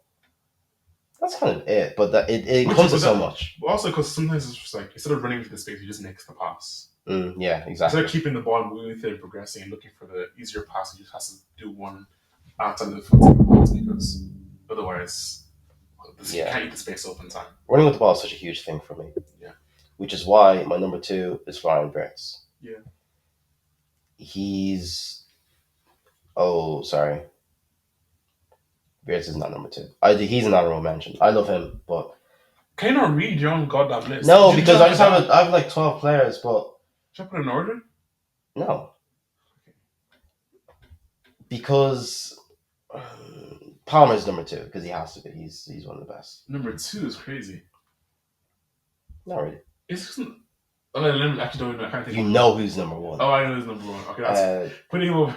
That's kind of it. But it comes to so much. But also because sometimes it's just like instead of running into the space, he just nicks the pass. Yeah, exactly. Instead of keeping the ball moving with it and progressing and looking for the easier pass, he just has to do one outside the foot pass because otherwise. You can't eat the space open time. Running with the ball is such a huge thing for me. Yeah. Which is why my number 2 is Florian Wirtz. Yeah. He's... Oh, sorry. Wirtz is not number 2. He's an honorable mention. I love him, but... Can you not read your own goddamn list? No, because I have like 12 players, but... Should I put it in order? No. Because... Palmer's number 2 because he has to be. He's one of the best. Number 2 is crazy. Not really. It's just, I actually don't know. I can't think. You know who's number 1. Oh, I know who's number 1. Okay, that's putting him over.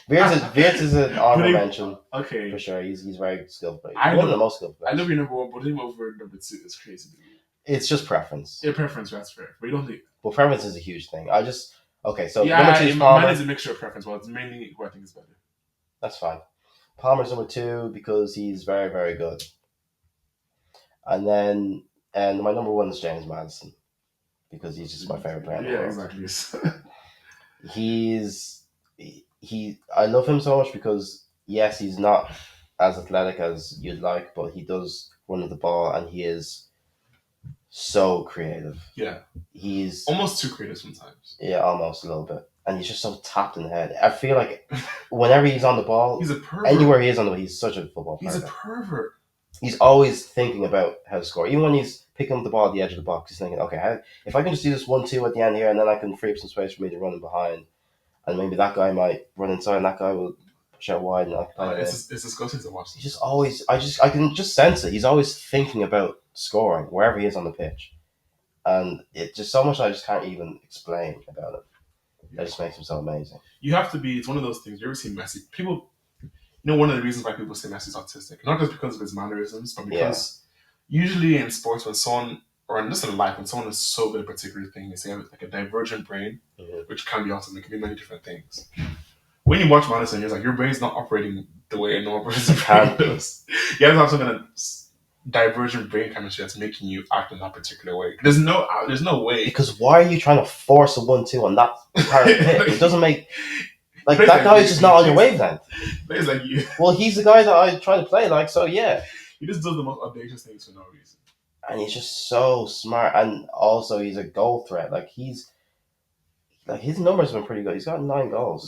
Wirtz is an honorable mention. Okay, for sure. He's very skillful. One of the most skillful players. I love your number 1, but him over number 2 is crazy to me. It's just preference. Yeah, preference. That's fair. But you don't think. Well, preference is a huge thing. Okay. So number 2 is Palmer. Mine is a mixture of preference. Well, it's mainly who I think is better. That's fine. Palmer's number 2 because he's very, very good. And then, and my number one is James Madison because he's just my favorite player in the Yeah, world. exactly. He's I love him so much because yes, he's not as athletic as you'd like, but he does run at the ball and he is so creative. Yeah, He's almost too creative sometimes. yeah, almost a little bit, and he's just so tapped in the head. I feel like whenever he's on the ball, He's a pervert. anywhere he is on the ball, he's such a football He's a player. pervert. He's always thinking about how to score. Even when he's picking up the ball at the edge of the box, he's thinking, okay, if I can just do this 1-2 at the end here, and then I can free up some space for me to run in behind, and maybe that guy might run inside, and that guy will push out wide, and I can play it in. It's disgusting to watch. He's just always, I can just sense it. He's always thinking about scoring wherever he is on the pitch, and it just so much I just can't even explain about it. That just makes him so amazing. You have to be. It's one of those things. You ever see Messi? People, one of the reasons why people say Messi's autistic, not just because of his mannerisms, but because usually in sports, when someone, or in just in life, when someone is so good at a particular thing, they say have like a divergent brain, which can be autism. It can be many different things. When you watch Madison, you're like, your brain's not operating the way a normal person's brain does. You have to have some kind of divergent brain chemistry that's making you act in that particular way. There's no way. Because why are you trying to force a 1-2 on that part of the pitch? It doesn't make that guy is just not on your wavelength. Plays like you. Well, he's the guy that I try to play like, so yeah. He just does the most audacious things for no reason. And he's just so smart, and also he's a goal threat. Like his numbers have been pretty good. He's got 9 goals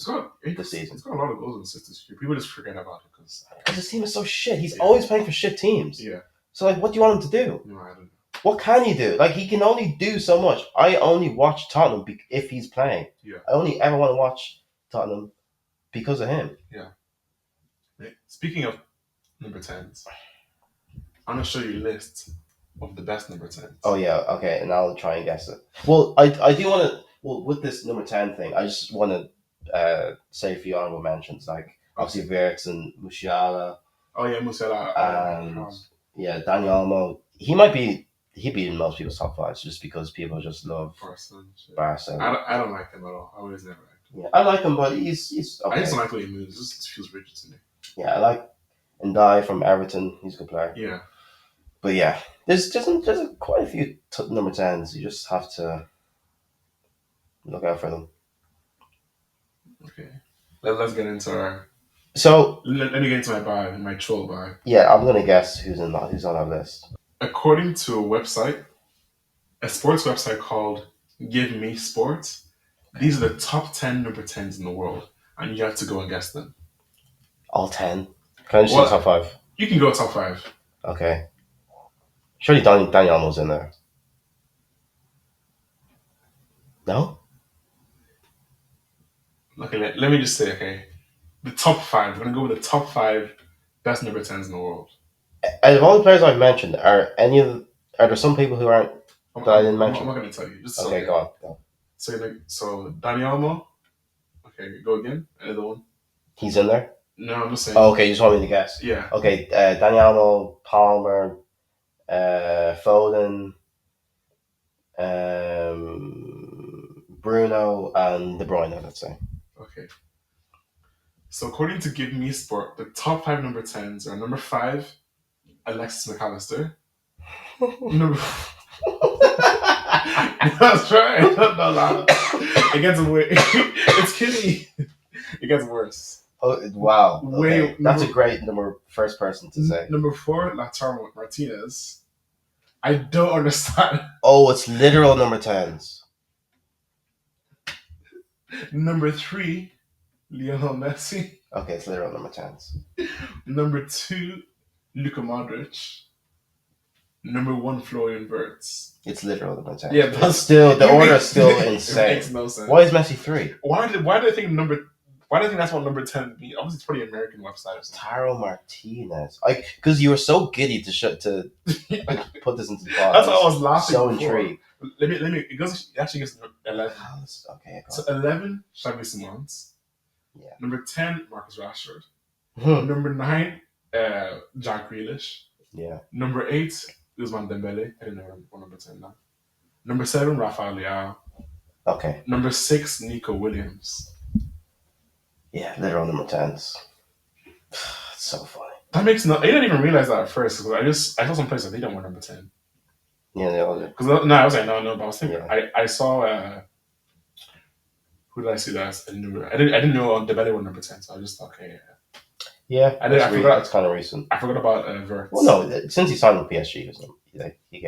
this season. He's got a lot of goals and assists this year. People just forget about it because his team is so shit. He's always playing for shit teams. Yeah. So what do you want him to do? No, I don't know. What can he do? Like he can only do so much. I only watch Tottenham if he's playing. Yeah. I only ever want to watch Tottenham because of him. Yeah. Speaking of number 10s, I'm gonna show you a list of the best number 10s. Oh yeah, okay, and I'll try and guess it. Well, I do want to. Well, with this number 10 thing, I just want to say a few honorable mentions, like obviously Virks and Musiala. Oh yeah, Musiala. And yeah, Daniel Olmo. He'd be in most people's top 5s just because people just love Barca. I don't like him at all. I always never liked him. Yeah, I like him, but he's okay. I just don't like the way he moves. It just feels rigid to me. Yeah, I like Ndai from Everton. He's a good player. Yeah. But yeah, there's quite a few number 10s. You just have to look out for them. Okay. Let's get into our. So let me get into my troll buy. Yeah, I'm gonna guess who's on our list. According to a sports website called Give Me Sports, these are the top 10 number 10s in the world, and you have to go and guess them. All 10? Can I just say top 5? You can go top 5. Okay. Surely Daniel Olmo's in there. No? Okay, let me just say, okay. The top 5. We're going to go with the top 5 best number 10s in the world. Out of all the players I've mentioned, are there some people who aren't that I didn't mention? I'm not going to tell you. Just okay, go on. So Dani Olmo. Okay, go again. Another one. He's in there? No, I'm just saying. Oh, okay, you just want me to guess? Yeah. Okay, Dani Olmo, Palmer, Foden, Bruno, and De Bruyne, let's say. Okay. So according to Give Me Sport, the top 5 number 10s are number 5, Alexis McAllister. Number. That's right. No, laugh. It gets worse. It's kidding. It gets worse. Oh wow! Okay. That's a great first person to say. Number 4, Lautaro Martinez. I don't understand. Oh, it's literal number 10s. Number 3, Lionel Messi. Okay, it's literal number 10s. Number 2, Luka Modric. Number 1, Florian Wirtz. It's literal number 10s. Yeah, but still, the order is still insane. It makes no sense. Why is Messi 3? Why do I think that's what number 10 means? Obviously, it's probably an American website. Taro Martinez. Because you were so giddy to put this into the pod. That's why I was laughing. So intrigued. Let me. It actually gets 11. Okay. So 11, Xavi Simons. Yeah. Number 10, Marcus Rashford. Hmm. Number 9, Jack Grealish. Yeah. Number 8, Ousmane Dembele. I didn't know what number 10 now. Number 7, Rafael Leao. Okay. Number 6, Nico Williams. Yeah, literal number 10s. It's so funny. That makes no. I didn't even realize that at first because I saw some places that they don't wear number 10. Yeah, they all do. Because no, I was like no, but I was thinking Yeah. I saw who did I see that as a number? I didn't know the better one number 10, so I just thought okay, yeah. Yeah, I did. I that's forgot. kind of recent. I forgot about Well, Verts. no, since he signed with PSG, like he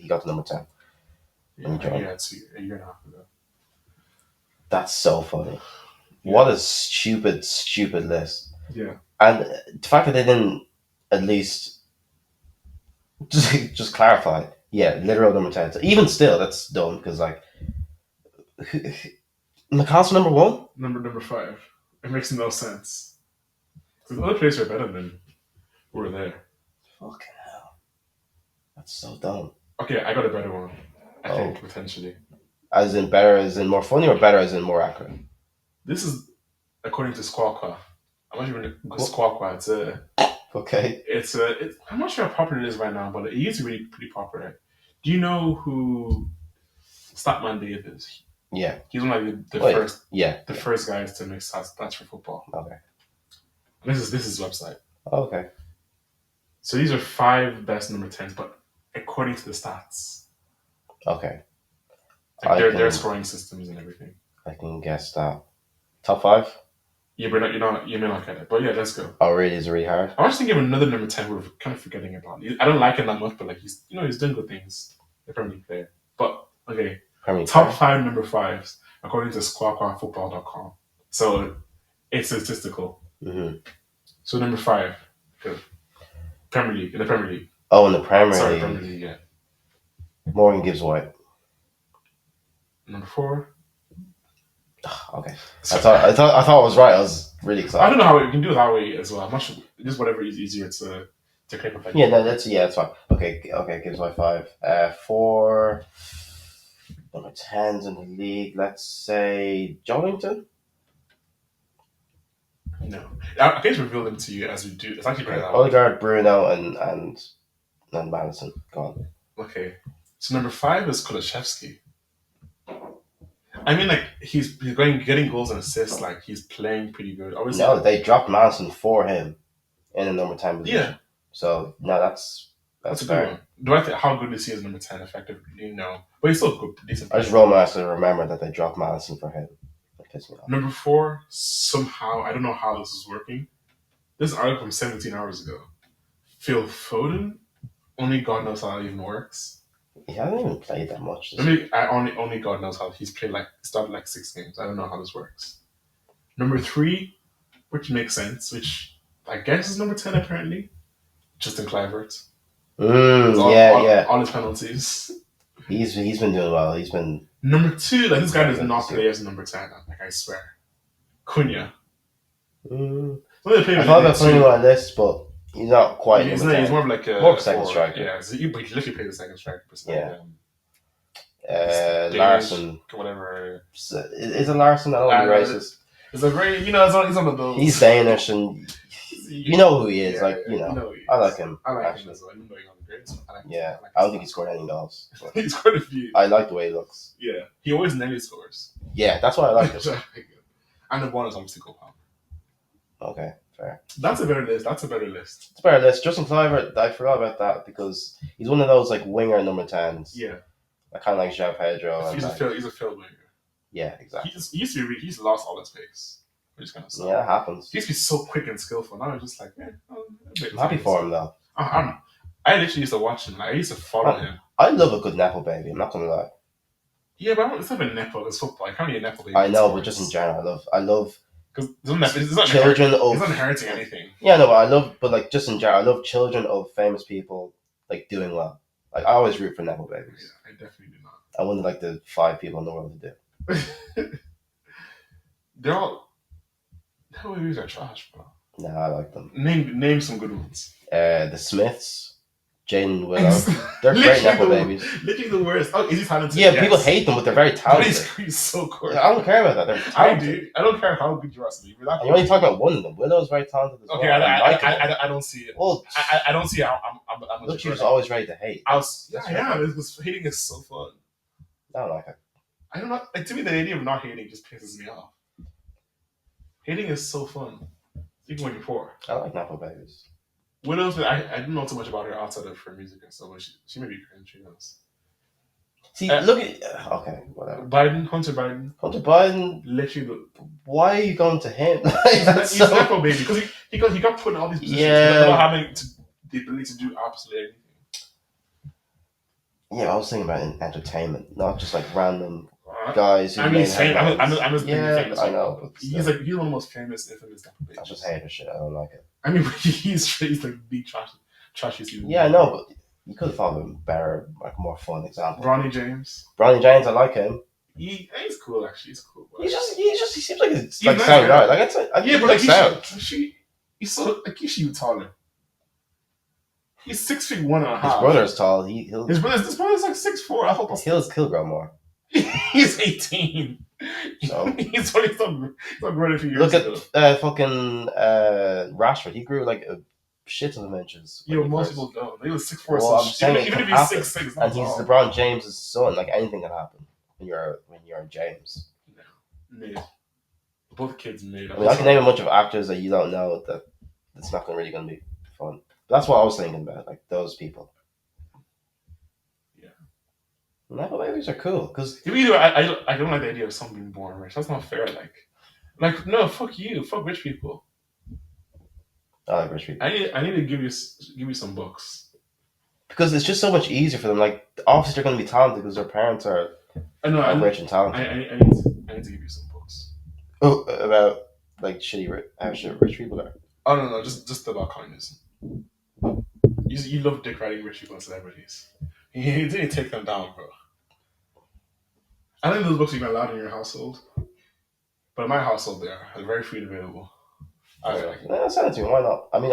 got to number 10 when Yeah, he joined. yeah, it's a year and a half ago. That's so funny. Yeah, What a stupid, stupid list. yeah. And the fact that they didn't at least just clarify, yeah, literal number 10. So even still, that's dumb because, like, Newcastle number one? Number 5. It makes no sense. Because other players are better than who were there. Fucking hell. That's so dumb. Okay, I got a better one. I Oh. think potentially. As in better, as in more funny, or better, as in more accurate? This is according to Squawka. I'm not even Cool. Squawka. Okay. I'm not sure how popular it is right now, but it used to be pretty popular. Do you know who Statman Dave is? Yeah. He's one of the Wait. first Yeah. first guys to make stats for football. Okay. This is his website. Okay. So these are 5 best number 10s, but according to the stats, Okay. like their scoring systems and everything. I can guess that. Top 5? Yeah, but you may not get it. But yeah, let's go. Oh, really? Is it really hard? I was thinking of another number 10 we're kind of forgetting about. I don't like him that much, but like he's doing good things. The Premier League player. But okay, Premier League top player? 5 number 5s according to squawkfootball.com. So it's statistical. Mm-hmm. So number 5, good. Premier League in the Premier League. Oh, in the Premier Sorry, League. Premier League. Yeah. Morgan Gibbs White. Number 4. Okay. I thought I was right. I was really excited. I don't know how we can do it that way as well. I'm not sure. Just whatever is easier to claim effect. Yeah, no, that's fine. Okay, Gibbs White 5. 4 number 10s in the league. Let's say Jollington. No, I can just reveal them to you as we do. It's actually better that way. Odegaard, Bruno, and Madison. Go on. Okay, so number 5 is Kulishevsky. I mean, like he's getting goals and assists. Like he's playing pretty good. Obviously, No, they dropped Madison for him in the number 10 position. Yeah. So no, that's that's a fair. good one. Do I think how good is he as number 10 effectively? No, but he's still good, decent. I just roll my eyes to remember that they dropped Madison for him. That pissed me off. Number 4, somehow I don't know how this is working. This article from 17 hours ago. Phil Foden. Only God knows how that even works. He hasn't even played that much. Only God knows how he's played started 6 games. I don't know how this works. Number 3, which makes sense, which I guess is number 10 apparently. Justin Kluivert. All his penalties. He's been doing well. He's been number 2. Like this guy does not play as number 10. Like I swear, Cunha. I thought about putting him on this, but he's not quite. He's more of like more second striker. Yeah, so he literally plays the second striker. Yeah. Danish, Larson. Whatever. Is it Larson? I don't want to be racist. It's a very, he's one of those. He's Danish, and you know who he is. I like him. I like actually. him as well. Even though he's not the greatest. I don't think he scored any goals. He scored a few. I like the way he looks. Yeah, he always nearly scores. Yeah, that's why I like him. And the bonus obviously Cole Palmer. Okay, fair. That's a better list. It's a better list. Justin Kluivert, I forgot about that because he's one of those like winger number 10s. Yeah. Like kind of like João Pedro. He's a field winger. Yeah, exactly. He's lost all his pace. Which kind of stuff. Yeah, that happens. He used to be so quick and skillful. Now I'm just like, I'm happy for him though. I literally used to watch him. I used to follow him. I love a good Nepo baby. I'm not gonna lie. Yeah, but it's not even Nepo. It's football. I can't be a Nepo baby. I know, but just in general, I love. Because it's not children of. It's not inheriting anything. Yeah, no, but like just in general, I love children of famous people like doing well. Like I always root for Nepo babies. Yeah, I definitely do not. I wonder like the 5 people in the world to do. They're all. Nepo babies are trash, bro. No, I like them. Name some good ones. The Smiths. Jaden Willow. They're great Nepo babies. Literally the worst. Oh, is he talented? Yeah, people hate them, but they're very talented. He's so cool. I don't care about that. They're talented. I do. I don't care how good you are. And you're only talking about one of them. Willow's very talented as well. Okay, I don't see it. Well, I don't see how I'm look, you're always ready to hate. I am. Because hating is so fun. I don't like it. I don't know. Like, to me, the idea of not hating just pisses me off. Hating is so fun. Even when you're poor. I like Nepo babies. What else? I didn't know too much about her outside of her music and stuff, but she may be cringe. Who knows? See, Uh, look at okay, whatever. Biden, Hunter Biden, Hunter Biden. literally, Why are you going to him? he's a nepo baby because he got put in all these positions without Yeah, having the ability to do absolutely anything. yeah. I was thinking about in entertainment, not just like random Uh, guys who I mean, made he's famous. headlines. I'm just thinking Yeah, famous I right know, now. but He's still, like he's one of the most famous, infamous nepo I just babies. hate his shit. I don't like it. I mean, he's like the trashiest human Yeah, I being. know, but you could have thought of a better, like more fun example. Ronnie James. Bronny James, I like him. He's cool actually. He's cool. He seems like a He's like nice sound guy. guy. Like it's like, Yeah, he but like looks sound. he's so like he should be taller. He's 6 feet one and a His half. brother's tall. His brother's like 6'4". I hope He'll grow more. he's 18. So he's not growing a few years look ago. at fucking Rashford. He grew like a shit ton of inches. Yeah, most people don't. He was 6'4". Well, So I'm saying it even can if he's happen. 6'6", And he's LeBron James's son. Like anything can happen when you're James. No, mid. Both kids mid. I mean, I can name a bunch of actors that you don't know that it's not really going to be fun. That's what I was thinking about, like those people. Yeah. Nepo babies are cool because Either I don't like the idea of someone being born rich. That's not fair. Like no, fuck you, fuck rich people. I like rich people I need to give you some books. because it's just so much easier for them. Like obviously they're going to be talented because their parents are rich and talented. I need to give you some books. Oh, about like how shit rich people are. Oh no, just about kindness. You love dick riding rich people and celebrities. You didn't take them down, bro. I think those books are even allowed in your household, but in my household they're very free and available. Send it to me. Why not? I mean,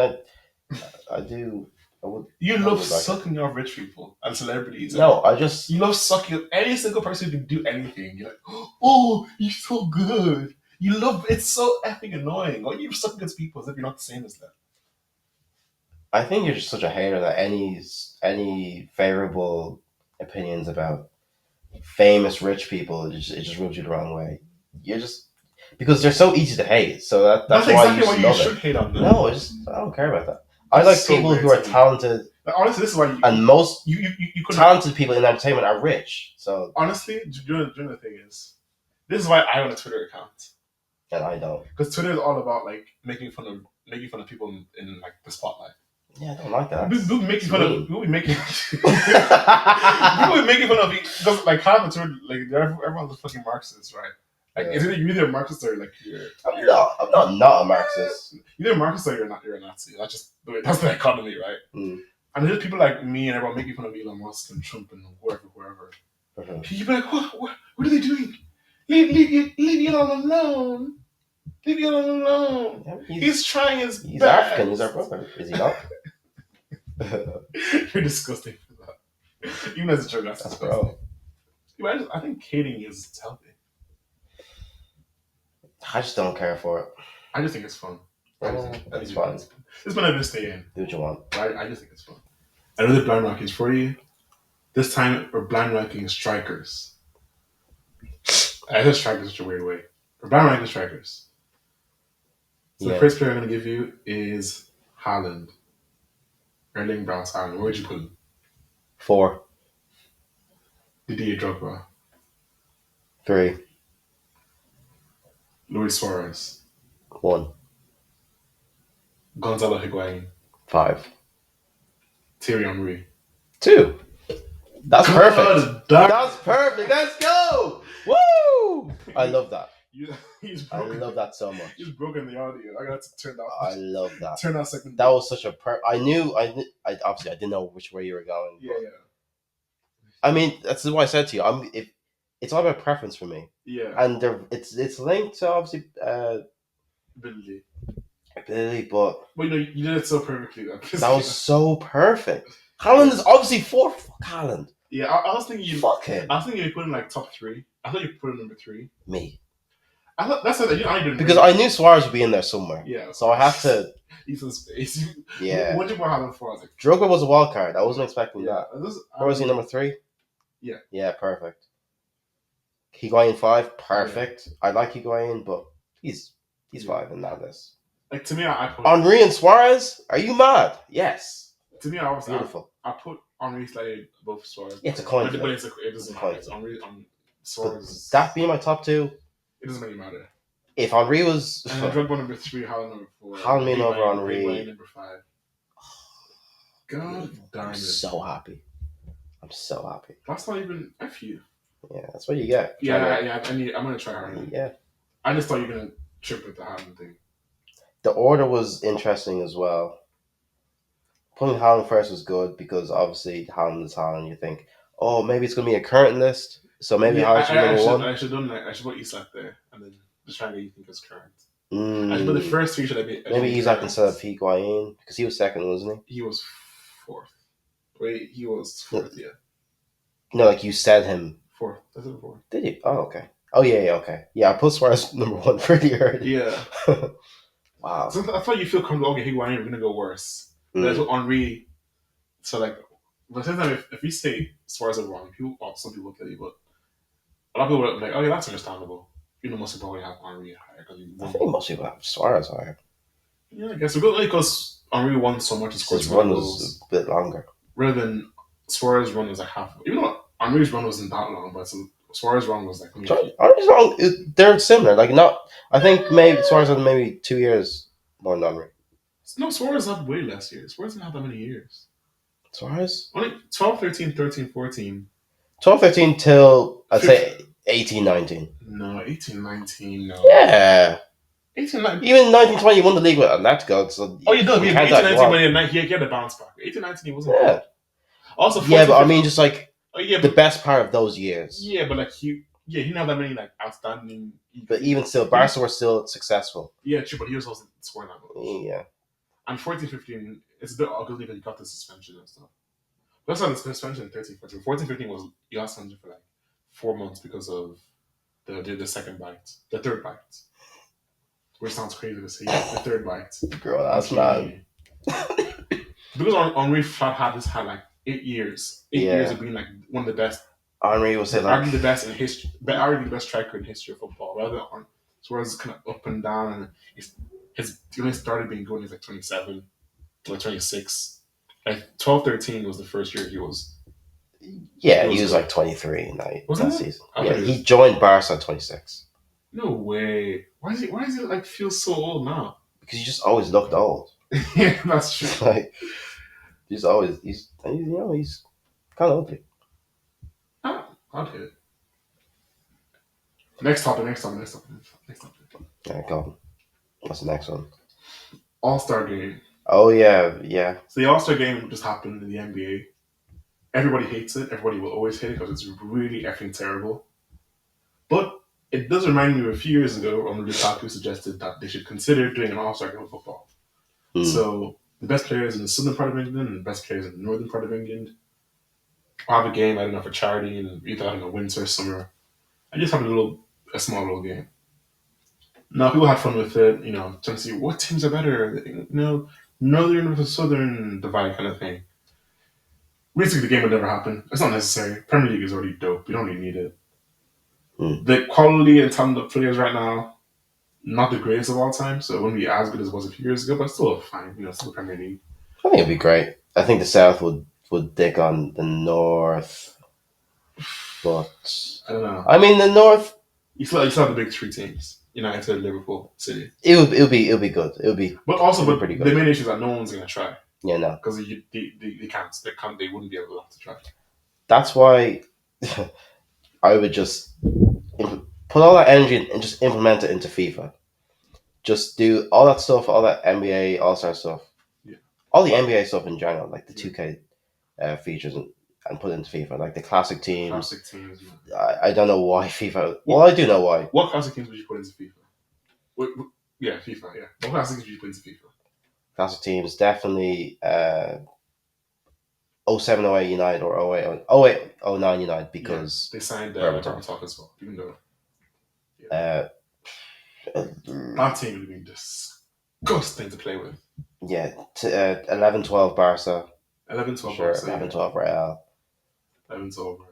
I do. I would. You I love would like sucking off rich people and celebrities. No, I just. You love sucking up any single person who can do anything. You're like, oh, you're so good. You love it's so effing annoying. Why you sucking against people as if you're not the same as them? I think you're just such a hater that any favorable opinions about famous rich people it just rubs you the wrong way. You're just because they're so easy to hate. So that's why exactly you why you love should it. hate on them. No, I don't care about that. I like So people weird who are to me. talented, Like, honestly, this is why and most you could talented people in entertainment are rich. So honestly, during the thing is, this is why I own a Twitter account and I don't. because Twitter is all about like making fun of people in like the spotlight. Yeah, I don't like that. We'll be making fun of. mean. We'll be making. We'll be making fun of because like half the Twitter like everyone's a fucking Marxist, right? Like Yeah. you're either a Marxist or like I'm not a Marxist. You're either a Marxist or you're a Nazi. That's just the way. That's the economy, right? Mm. And there's people like me and everyone making fun of Elon Musk and Trump and whoever. Mm-hmm. You'd be like, what are they doing? Leave Elon alone. Leave Elon alone. Yeah, He's trying his He's best. African. He's our brother. Is he not? You're disgusting for that. Even as a joke, that's disgusting. Bro. I think hating is healthy. I just don't care for it. I just think it's fun. That's fun. It's been a good stay in. Do what you want. I just think it's fun. Another blind rankings for you. This time we're blind ranking strikers. I said strikers in such a weird way. We're blind ranking strikers. So the first player I'm going to give you is Haaland. Erling Braut Haaland. Where would you put him? 4. Didier Drogba. 3. Luis Suarez. 1. Gonzalo Higuain. 5. Thierry Henry. 2. That's perfect. God, That's perfect. Let's go. Woo! I love that. I love that so much. He's broken the audio. I got to turn that. I love that. Turn that second. That was such a I obviously I didn't know which way you were going. Yeah. I mean, that's what I said to you. It's all about preference for me. Yeah. And it's linked to obviously ability, but you know you did it so perfectly. That was so perfect. Haaland is obviously 4. Fuck Haaland. Yeah, I was thinking you. Fuck him. I was thinking you put him like top 3. I thought you put him number 3. Me. I thought that's what I didn't. Because I knew Suarez would be in there somewhere. Yeah. So I had to. He's in space. Yeah. What did you put Haaland for? I was like, Drogba was a wild card. I wasn't expecting that. Where was he, number 3? Yeah. Yeah, perfect. Higuain 5, perfect. I like Higuain, but he's 5 in that list. Like to me, I put Henri and Suarez? Are you mad? Yes. to me, I was Beautiful. I put Henri slightly above Suarez, Yeah, it's a coin but flip. it It's a doesn't matter. coin It's flip. Henri But Suarez that is being my top two, it doesn't really matter. if Henri was And then Drogba number three, Haaland number four, and then Haaland over Higuain Henri, number five. God I'm darn it! so happy. I'm so happy. That's not even F you. Yeah, that's what you get. Yeah, yeah. I'm gonna try harder. Yeah. I just thought you were gonna trip with the Haaland thing. The order was interesting as well. Putting Haaland first was good because obviously Haaland is Haaland. You think, oh, maybe it's going to be a current list, so maybe Yeah, Haaland should be number one. I should done like I should put Isak there and then just try and get you think as current. I should put the Mm, first three should I be maybe Isaac current. instead of Higuain because he was second, wasn't He was fourth. Wait, he was he? fourth. Yeah, No, like you said him. fourth. That's it, fourth. Did you? Oh, okay. Oh yeah, yeah, okay. Yeah, I put Suarez number one pretty early. Yeah. Wow. So I thought you feel comfortable. Okay, Higuain, we're gonna go worse. But that's what Henri. So like, but the same time, if we say Suarez is wrong, people, well, some people will kill you, but a lot of people are like, oh yeah, that's understandable. You know, most people probably have Henri higher because he I won. think most people have Suarez higher. Yeah, I guess because Henri won so much and scored His so many run goals. was a bit longer. Rather than Suarez' run was like half. Even though Henri's run wasn't that long, but Suarez' run was like. Henri's long. They're similar. Like not. I think maybe Suarez had maybe 2 years more than Henri. No, Suarez had way less years. Suarez didn't have that many years. Suarez? Only 12, 13, 13, 14. 12, 13 till I'd say 18, 19. No, 18, 19, no. Yeah. 18, 19. Even 19, 20, he won the league with Atletico. So Oh, you did. you 18, can't 19, well. when he had a bounce back. 18, 19, he wasn't. Yeah. Also, 14, yeah, but 15, I mean, just like oh, yeah, the but, best part of those years. Yeah, but like he didn't have that many like outstanding. But even still, Barca were still successful. Yeah, true, but he was also scoring that goals. Yeah. And 14, 15, it's a bit ugly because he got the suspension and stuff. That's not the suspension in 13, 14. 14, 15 was he got suspended for like 4 months because of the second bite, the third bite. Which sounds crazy to say, yeah, the third bite. Girl, that's mad. Because Henri Flat had like 8 years. 8 years of being like one of the best. Henri was say like arguably the best in history, but arguably the best striker in history of football. Rather than Suarez is kind of up and down, and he only started being good when he was like 27, like 26. Like 12, 13 was the first year he was. Yeah, he was like 23 in that season. Yeah, he joined Barca at 26. No way. Why does he like feel so old now? Because he just always looked old. Yeah, that's true. Like he's kind of ugly. I'll hit it. Next topic. Yeah, go on. What's the next one? All-Star game. Oh yeah. So the All-Star game just happened in the NBA. Everybody hates it. Everybody will always hate it because it's really effing terrible. But it does remind me of a few years ago when Lukaku suggested that they should consider doing an All-Star game of football. So the best players in the southern part of England and the best players in the northern part of England have a game, I don't know, for charity in either in the winter or summer. I just have a small little game. Now people had fun with it, trying to see what teams are better, northern versus southern divide kind of thing. Basically, the game would never happen. It's not necessary. Premier League is already dope. You don't really need it. The quality and talent of players right now, not the greatest of all time, so it wouldn't be as good as it was a few years ago, but still fine. Still Premier League. I think it'd be great. I think the South would dig on the North, but I don't know. I mean, the North. You still have the big three teams: United, Liverpool, City. It'll be good. It'll be. But also, pretty good. The main issue is that no one's gonna try. Yeah, no. Because they can't. They wouldn't be able to try. That's why I would just put all that energy and just implement it into FIFA. Just do all that stuff, all that NBA All-Star stuff. Yeah. All the NBA stuff in general, like the 2K features and put it into FIFA, like the classic teams. Classic teams. I don't know why FIFA. Well, I do know why. What classic teams would you put into FIFA? Yeah, FIFA. Yeah. What classic teams would you put into FIFA? Classic teams definitely 07, 08 United or 08, 09 United because they signed Berbatov as well. Even though that team would have been disgusting to play with. Yeah, 11, 12 Barca. 11, 12 sure, Barca. 11, 12 Real. 11, 12 Real.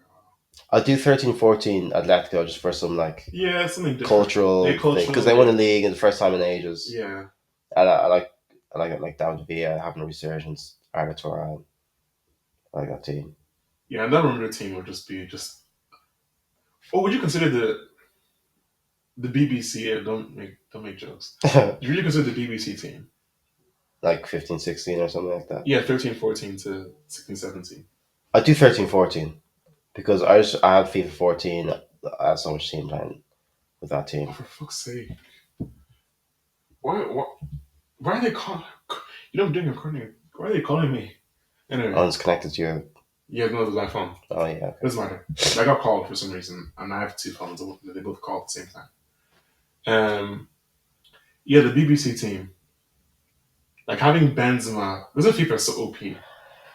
I'll do 13, 14 Atletico just for some something cultural thing because they won the league in the first time in ages. Yeah. I like David Villa having a resurgence. Arda Turan, I like that team. Yeah, and that Bermuda team would just be just. What would you consider the BBC? Yeah, don't make jokes. You really consider the BBC team? Like 15, 16 or something like that. Yeah, 13, 14 to 16, 17. I do 13, 14 because I had FIFA 14. I had so much team playing with that Oh, team. for fuck's sake! Why are they calling? You know I'm doing a recording. Why are they calling me? Anyway, Oh, it's connected to your. yeah, no, it was my phone. Oh yeah. Okay. Doesn't matter. I got called for some reason, and I have two phones. They both call at the same time. Yeah, the BBC team, like having Benzema, this is FIFA so OP.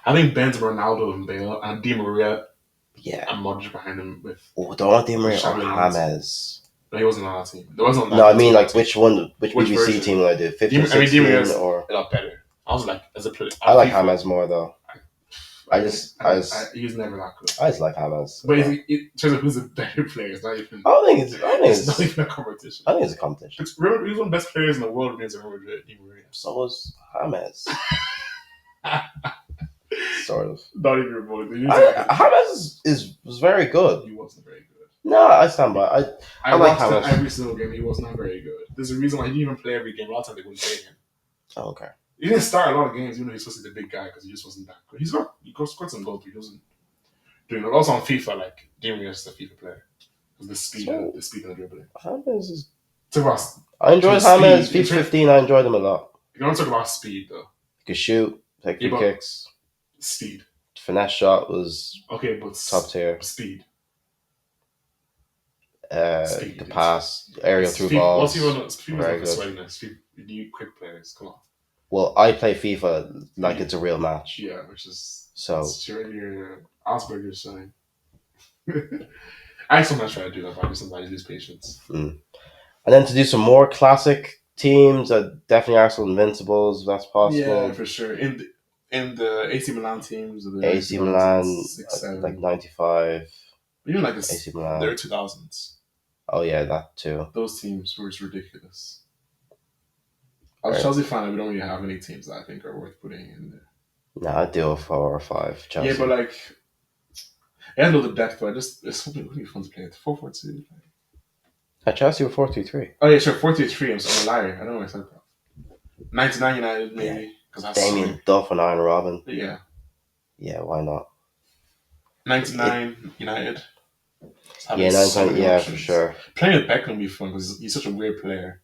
Having Benzema, Ronaldo, and Bale, and Di Maria Yeah. and Modric behind him with Oh, don't want Di Maria or Xabi Alonso. James. No, he wasn't on that team. There wasn't on that. No, I mean like team. which one? Which BBC version? team will I do? 15, I mean, Di 16 Maria's or? a lot better. I was like, as a player, I like James more though. He's never that good. I just like James. But in terms of who's a better player, it's not even. I don't think it's. I don't think It's not even a competition. I think it's a competition. Remember, he was one of the best players in the world against Di Maria. So was James. Sort of. Not even remotely. James was very good. He wasn't very good. No, I stand by. I like watched James. every single game. He was not very good. There's a reason why he didn't even play every game. A lot of times they wouldn't play him. Oh, okay. He didn't start a lot of games, even though he's supposed to be the big guy because he just wasn't that good. He scored some goals, but he wasn't doing it. Also on FIFA, like Di Maria's the FIFA player. Because the speed and the dribbling. James is. Talk about, I enjoyed James. FIFA 15. I enjoyed him a lot. you don't talk about speed though. He could shoot, take free kicks. Speed. Finesse shot was Okay, but top tier. Speed. The pass, aerial through balls. What's even very good. sweatiness? You need quick players. Come on. Well, I play FIFA like it's a real match. Yeah, which is so. Your Asperger's sign. I sometimes try to do that, but I sometimes lose patience. And then to do some more classic teams, definitely Arsenal Invincibles, if that's possible. Yeah, for sure. In the AC Milan teams, the AC Milan, 6, like 95. Even like AC Milan. They're 2000s. Oh yeah, that too. Those teams were just ridiculous. As a Chelsea fan, we don't really have any teams that I think are worth putting in there. No, I'd do a 4 or 5. Chelsea. Yeah, but like, I don't know the depth, but it's something really fun to play. 4-4-2. Chelsea were 4-2-3. Oh yeah, sure, 4-2-3. I'm a liar. I don't know what I said that. 99 United, maybe. Yeah. Damien Duff and Iron Robin. Yeah. Yeah, why not? 99 United. Yeah, 99. Yeah, for sure. Playing with Beckham would be fun because he's such a weird player.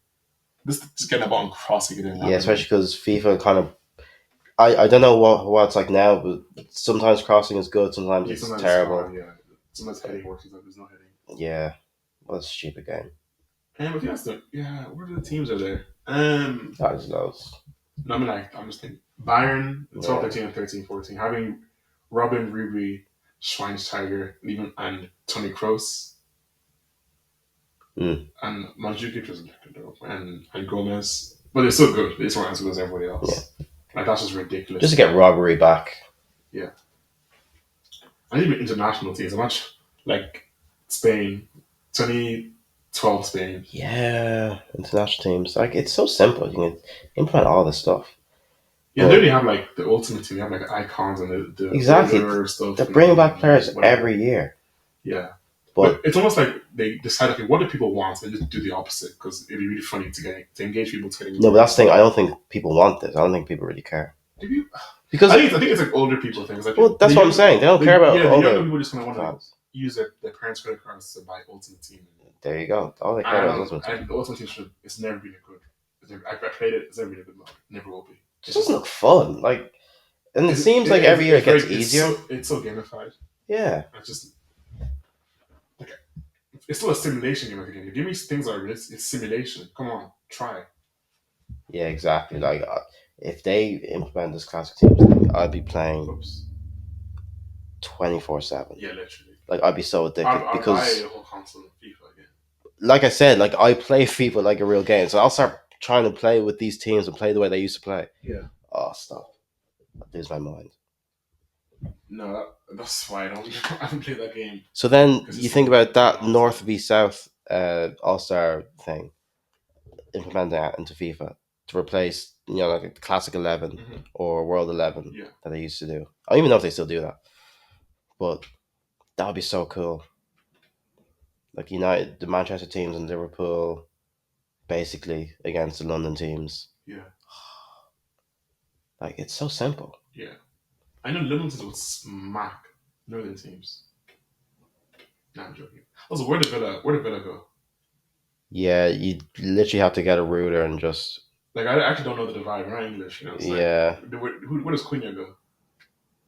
Just getting a ball and crossing it in. Yeah, especially because FIFA kind of. I don't know what it's like now, but sometimes crossing is good, sometimes it's terrible. It's yeah, sometimes heading works, sometimes there's no heading. Yeah, what a stupid game. But where are the teams are there? There's loads. No, I mean I'm just thinking Bayern, 12, 13, and 13, 14. Having Robin, Ruby, Schweinsteiger, and Toni Kroos. And Mandzukic was and Gomez, but they're still good. They just weren't as good as everybody else. Yeah. Like that's just ridiculous. Just to get robbery back. Yeah. And even international teams. I watch like Spain, 2012 Spain. Yeah, international teams. Like it's so simple. You can implement all this stuff. Yeah, they already have like the ultimate team. They have like icons and the exactly stuff. They're bringing back players every year. Yeah. But it's almost like they decide, okay, what do people want? And just do the opposite because it'd be really funny to engage people to getting. No, but that's the thing. I don't think people want this. I don't think people really care. Because I think it's like older people things. Like that's what I'm saying. They don't care about older younger people. Just kind of want to use their parents' credit cards to buy Ultimate Team. There you go. All they care about is Ultimate Team. And the Ultimate Team it's never been a good. I played it. It's never been a good mode. Never will be. It doesn't look fun. Like, and it seems like every year it gets easier. It's so gamified. Yeah. It's just. It's still a simulation game at the game. Give me things like this. It's simulation. Come on, try. Yeah, exactly. Like, if they implement this classic teams thing, I'd be playing 24/7. Yeah, literally. Like, I'd be so addicted I'll because buy a whole console of FIFA again. Like I said, like I play FIFA like a real game, so I'll start trying to play with these teams and play the way they used to play. Yeah. Oh, stop! I lose my mind. No, that's why I haven't played that game. So then you think about that North v South All-Star thing, implementing that into FIFA. to replace like a classic 11 Hmm. or World 11 Yeah. that they used to do. I don't even know if they still do that, but that would be so cool. Like United, the Manchester teams and Liverpool, basically against the London teams. Yeah. Like it's so simple. Yeah. I know Livingston would smack Northern teams. Nah, I'm joking. Also, where did Villa go? Yeah, you literally have to get a router and just Like, I actually don't know the divide. We're not English, it's like, yeah, where does Cunha go?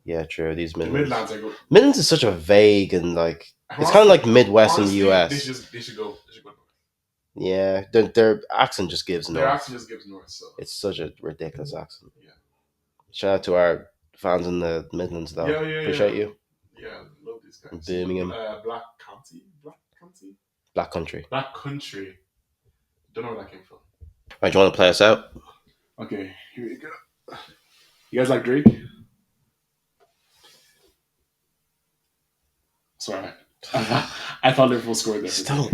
yeah, true. These The Midlands, Midlands, I go. Midlands is such a vague and like it's kind of Honestly, like Midwest in the honestly, they should US. just they should go. They should go north. Yeah, their accent just gives Their north. accent just gives north. So It's such a ridiculous accent. yeah, Shout out to our fans in the Midlands, though. yeah, yeah, Appreciate yeah, you. yeah. Love these guys. Birmingham, Black County, Black County, Black Country. Black Country. Don't know where that came from. Right, do you want to play us out? Okay, here we go. You guys like Drake? Sorry, I thought Liverpool scored there. Still,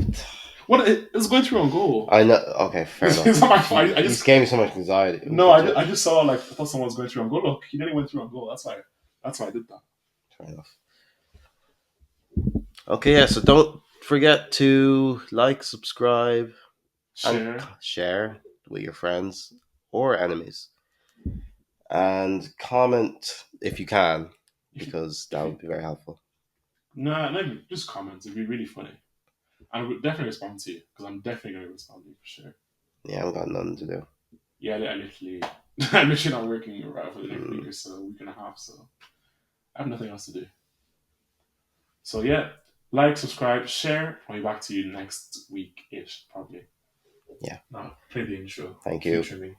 What? It's going through on goal. I know. Okay, fair enough. It's not my fault. I He's just gave me so much anxiety. no. I just saw like I thought someone was going through on goal. Look, he nearly went through on goal. That's why I did that. Fair enough. Okay, yeah. So don't forget to like, subscribe, and Share. share with your friends or enemies, and comment if you can, If you, because if that you, would be very helpful. no, not even just comments. It'd be really funny. I would definitely respond to you because I'm definitely going to respond to you for sure. Yeah, I've got nothing to do. Yeah, I literally, I'm literally not working right for the next week Mm, or so, week and a half. So I have nothing else to do. So yeah, like, subscribe, share. I'll be back to you next week ish, probably. yeah, Now play the intro. thank you. Future me.